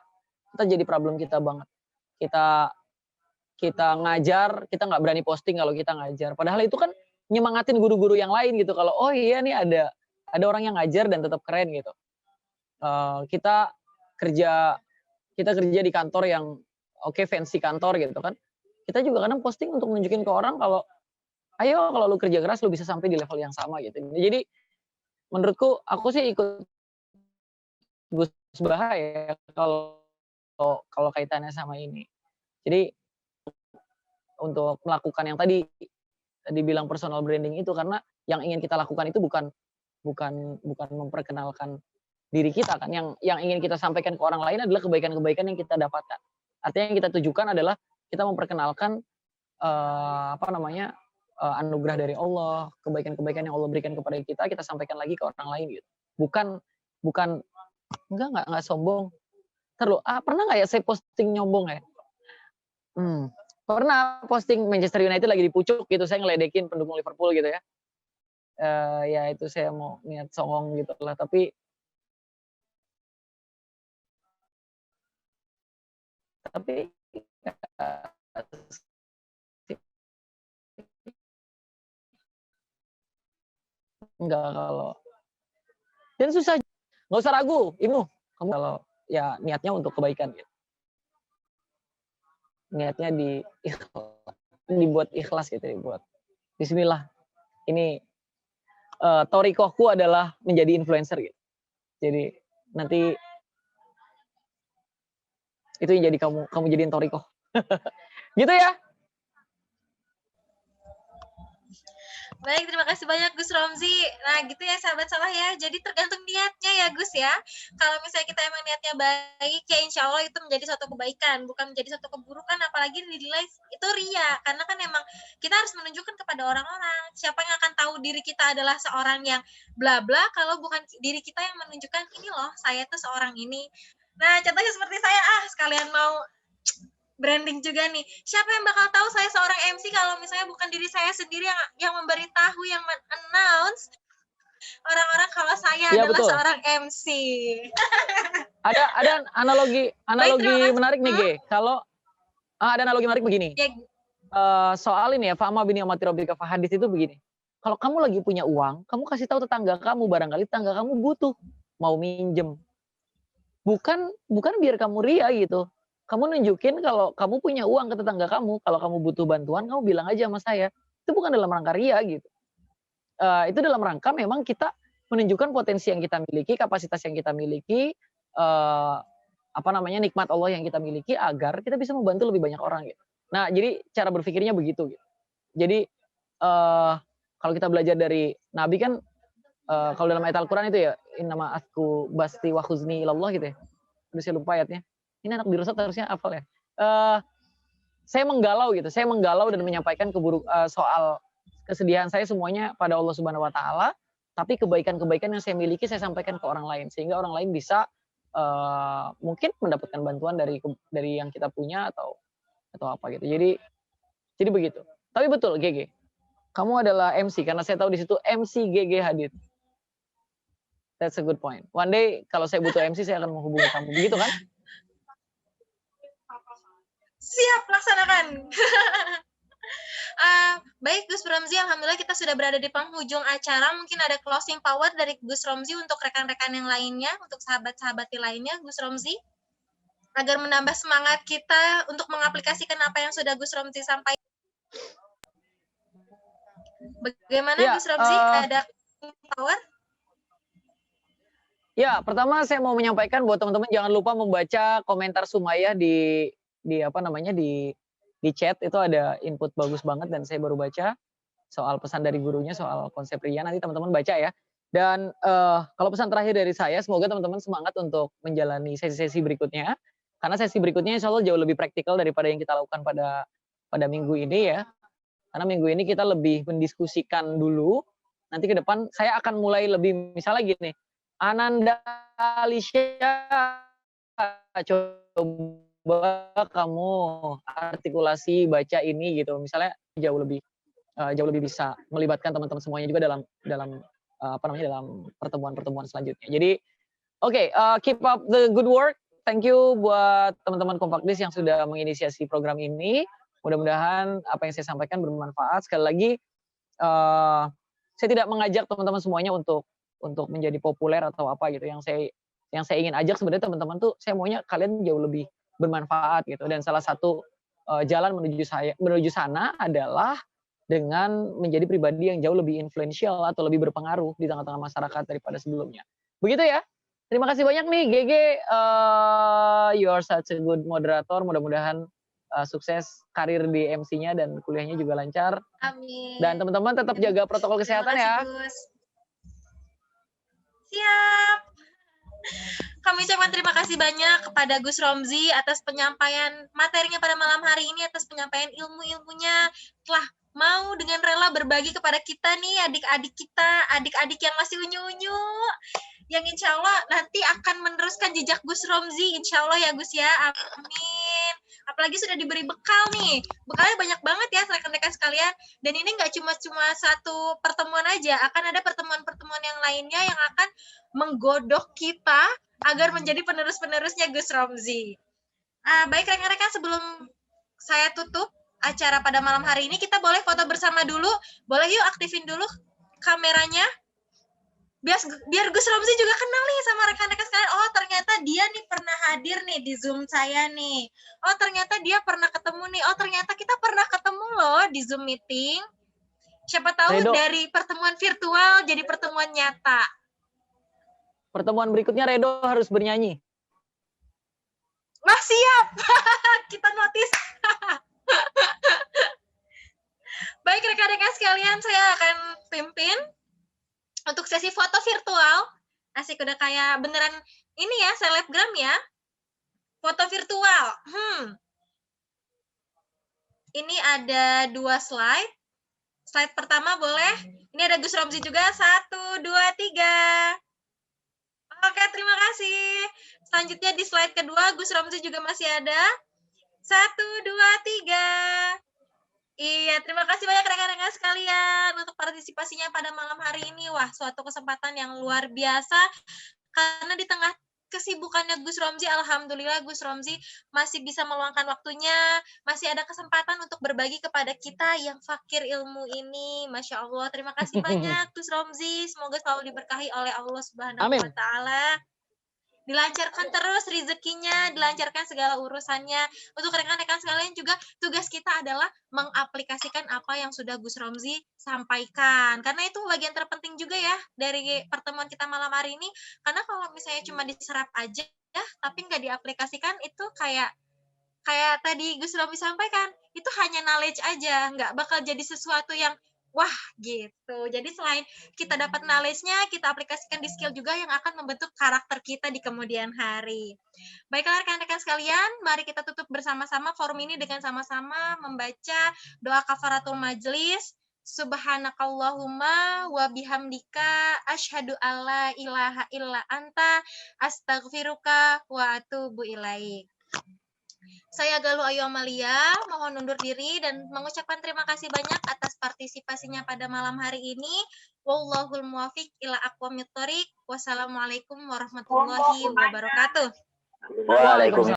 Kita jadi problem kita banget. Kita ngajar, kita nggak berani posting kalau kita ngajar. Padahal itu kan nyemangatin guru-guru yang lain gitu. Kalau oh iya nih ada orang yang ngajar dan tetap keren gitu. Kita kerja di kantor yang oke, fancy kantor gitu kan. Kita juga kadang posting untuk nunjukin ke orang kalau ayo kalau lu kerja keras lu bisa sampai di level yang sama gitu. Jadi menurutku aku sih ikut Gus Baha ya kalau kaitannya sama ini. Jadi untuk melakukan yang tadi dibilang personal branding itu, karena yang ingin kita lakukan itu bukan memperkenalkan diri kita kan, yang ingin kita sampaikan ke orang lain adalah kebaikan-kebaikan yang kita dapatkan. Artinya yang kita tujukan adalah kita memperkenalkan anugerah dari Allah, kebaikan-kebaikan yang Allah berikan kepada kita sampaikan lagi ke orang lain gitu. Bukan enggak sombong. Pernah nggak ya saya posting nyombong ya? Pernah posting Manchester United lagi di pucuk gitu, saya ngeledekin pendukung Liverpool gitu ya. Ya itu saya mau niat songong gitu lah, tapi enggak kalau dan susah, nggak usah ragu, Ibnu, kamu kalau ya niatnya untuk kebaikan gitu. Niatnya dibuat ikhlas gitu, dibuat bismillah. Ini thorikohku adalah menjadi influencer gitu. Jadi nanti itu yang jadi kamu jadiin thorikoh. Gitu ya.
Baik, terima kasih banyak Gus Romzi. Nah, gitu ya sahabat Salah ya. Jadi tergantung niatnya ya Gus ya. Kalau misalnya kita emang niatnya baik, ya insya Allah itu menjadi suatu kebaikan, bukan menjadi suatu keburukan, apalagi dinilai itu ria. Karena kan emang kita harus menunjukkan kepada orang-orang. Siapa yang akan tahu diri kita adalah seorang yang bla bla kalau bukan diri kita yang menunjukkan ini loh, saya tuh seorang ini. Nah, contohnya seperti saya, sekalian mau branding juga nih. Siapa yang bakal tahu saya seorang MC kalau misalnya bukan diri saya sendiri yang memberitahu, yang men-announce orang-orang kalau saya adalah
betul.
seorang MC.
Ada analogi menarik nih, Ge. Kalau ada analogi menarik begini.
Ya.
Soal ini ya, Fa'ama bini amati rabbika fahadits itu begini. Kalau kamu lagi punya uang, kamu kasih tahu tetangga kamu, barangkali tetangga kamu butuh, mau minjem. Bukan biar kamu ria gitu. Kamu nunjukin kalau kamu punya uang ke tetangga kamu, kalau kamu butuh bantuan, kamu bilang aja sama saya. Itu bukan dalam rangka ria gitu. Itu dalam rangka memang kita menunjukkan potensi yang kita miliki, kapasitas yang kita miliki, nikmat Allah yang kita miliki agar kita bisa membantu lebih banyak orang gitu. Nah, jadi cara berpikirnya begitu gitu. Jadi kalau kita belajar dari Nabi kan kalau dalam ayat Al-Quran itu ya, innama asku basti wa khuzni ilallah gitu ya. Udah saya lupa ayatnya. Ini anak dirusat harusnya hafal ya. Saya menggalau gitu, saya menggalau dan menyampaikan soal kesedihan saya semuanya pada Allah Subhanahu Wa Taala. Tapi kebaikan-kebaikan yang saya miliki saya sampaikan ke orang lain sehingga orang lain bisa mungkin mendapatkan bantuan dari yang kita punya atau apa gitu. Jadi begitu. Tapi betul GG, kamu adalah MC karena saya tahu di situ MC GG Hadid. That's a good point. One day kalau saya butuh MC saya akan menghubungi kamu, begitu kan?
Siap, laksanakan. Baik Gus Romzi, alhamdulillah kita sudah berada di penghujung acara. Mungkin ada closing power dari Gus Romzi untuk rekan-rekan yang lainnya, untuk sahabat-sahabat lainnya, Gus Romzi, agar menambah semangat kita untuk mengaplikasikan apa yang sudah Gus Romzi sampaikan. Bagaimana
Ya,
Gus Romzi? Ada closing power?
Ya, pertama saya mau menyampaikan buat teman-teman jangan lupa membaca komentar Sumayyah di apa namanya di chat, itu ada input bagus banget dan saya baru baca soal pesan dari gurunya soal konsep ria, nanti teman-teman baca ya. Dan kalau pesan terakhir dari saya, semoga teman-teman semangat untuk menjalani sesi-sesi berikutnya, karena sesi berikutnya insya Allah jauh lebih praktikal daripada yang kita lakukan pada minggu ini ya. Karena minggu ini kita lebih mendiskusikan dulu, nanti ke depan saya akan mulai lebih, misalnya gini, Ananda Alicia, coba kamu artikulasi baca ini gitu, misalnya jauh lebih bisa melibatkan teman-teman semuanya juga dalam pertemuan-pertemuan selanjutnya. Jadi oke, keep up the good work. Thank you buat teman-teman Kompakdis yang sudah menginisiasi program ini. Mudah-mudahan apa yang saya sampaikan bermanfaat. Sekali lagi, saya tidak mengajak teman-teman semuanya untuk menjadi populer atau apa gitu. Yang saya ingin ajak sebenarnya teman-teman tuh, saya maunya kalian jauh lebih bermanfaat gitu. Dan salah satu jalan menuju sana adalah dengan menjadi pribadi yang jauh lebih influential atau lebih berpengaruh di tengah-tengah masyarakat daripada sebelumnya. Begitu ya. Terima kasih banyak nih GG, you are such a good moderator. Mudah-mudahan sukses karir di MC-nya dan kuliahnya juga lancar.
Amin.
Dan teman-teman tetap jaga protokol kesehatan ya.
Gus. Siap. Kami ucapkan terima kasih banyak kepada Gus Romzi atas penyampaian materinya pada malam hari ini, atas penyampaian ilmu-ilmunya, telah mau dengan rela berbagi kepada kita nih, adik-adik kita, adik-adik yang masih unyu-unyu, yang insya Allah nanti akan meneruskan jejak Gus Romzi, insya Allah ya Gus ya, amin. Apalagi sudah diberi bekal nih, bekalnya banyak banget ya rekan-rekan sekalian, dan ini nggak cuma satu pertemuan aja, akan ada pertemuan-pertemuan yang lainnya yang akan menggodok kita agar menjadi penerus-penerusnya Gus Romzi. Baik rekan-rekan, sebelum saya tutup acara pada malam hari ini, kita boleh foto bersama dulu, boleh yuk aktifin dulu kameranya, biar Gus Romzi juga kenal nih sama rekan-rekan sekalian. Oh ternyata dia nih pernah hadir nih di Zoom saya nih. Oh ternyata dia pernah ketemu nih. Oh ternyata kita pernah ketemu loh di Zoom meeting. Siapa tahu
Redo,
dari pertemuan virtual jadi pertemuan nyata.
pertemuan berikutnya Redo harus bernyanyi.
Wah siap, kita notice. Baik rekan-rekan sekalian, saya akan pimpin untuk sesi foto virtual. Asik, udah kayak beneran ini ya, selebgram ya. Foto virtual. Ini ada 2 slide. Slide pertama boleh. Ini ada Gus Romzi juga. 1, 2, 3. Oke, terima kasih. Selanjutnya di slide kedua, Gus Romzi juga masih ada. 1, 2, 3. Iya, terima kasih banyak rekan-rekan sekalian untuk partisipasinya pada malam hari ini. Wah, suatu kesempatan yang luar biasa. Karena di tengah kesibukannya Gus Romzi, alhamdulillah Gus Romzi masih bisa meluangkan waktunya, masih ada kesempatan untuk berbagi kepada kita yang fakir ilmu ini. Masya Allah, terima kasih banyak Gus Romzi. Semoga selalu diberkahi oleh Allah Subhanahu
Amin.
wa Ta'ala. Dilancarkan terus rezekinya, dilancarkan segala urusannya. Untuk rekan-rekan sekalian juga tugas kita adalah mengaplikasikan apa yang sudah Gus Romzi sampaikan. Karena itu bagian terpenting juga ya dari pertemuan kita malam hari ini. Karena kalau misalnya cuma diserap aja, tapi nggak diaplikasikan, itu kayak tadi Gus Romzi sampaikan, itu hanya knowledge aja, nggak bakal jadi sesuatu yang Wah, gitu. Jadi selain kita dapat knowledge-nya, kita aplikasikan di skill juga yang akan membentuk karakter kita di kemudian hari. Baiklah rekan-rekan sekalian, mari kita tutup bersama-sama forum ini dengan sama-sama membaca doa kafaratul majlis. Subhanakallahumma wa bihamdika asyhadu alla ilaha illa anta astaghfiruka wa atubu ilaik. Saya Galuh Ayu Amalia, mohon undur diri dan mengucapkan terima kasih banyak atas partisipasinya pada malam hari ini. Wallahul muwafiq ila aqwamit thoriq. Wassalamualaikum warahmatullahi wabarakatuh.
Waalaikumsalam.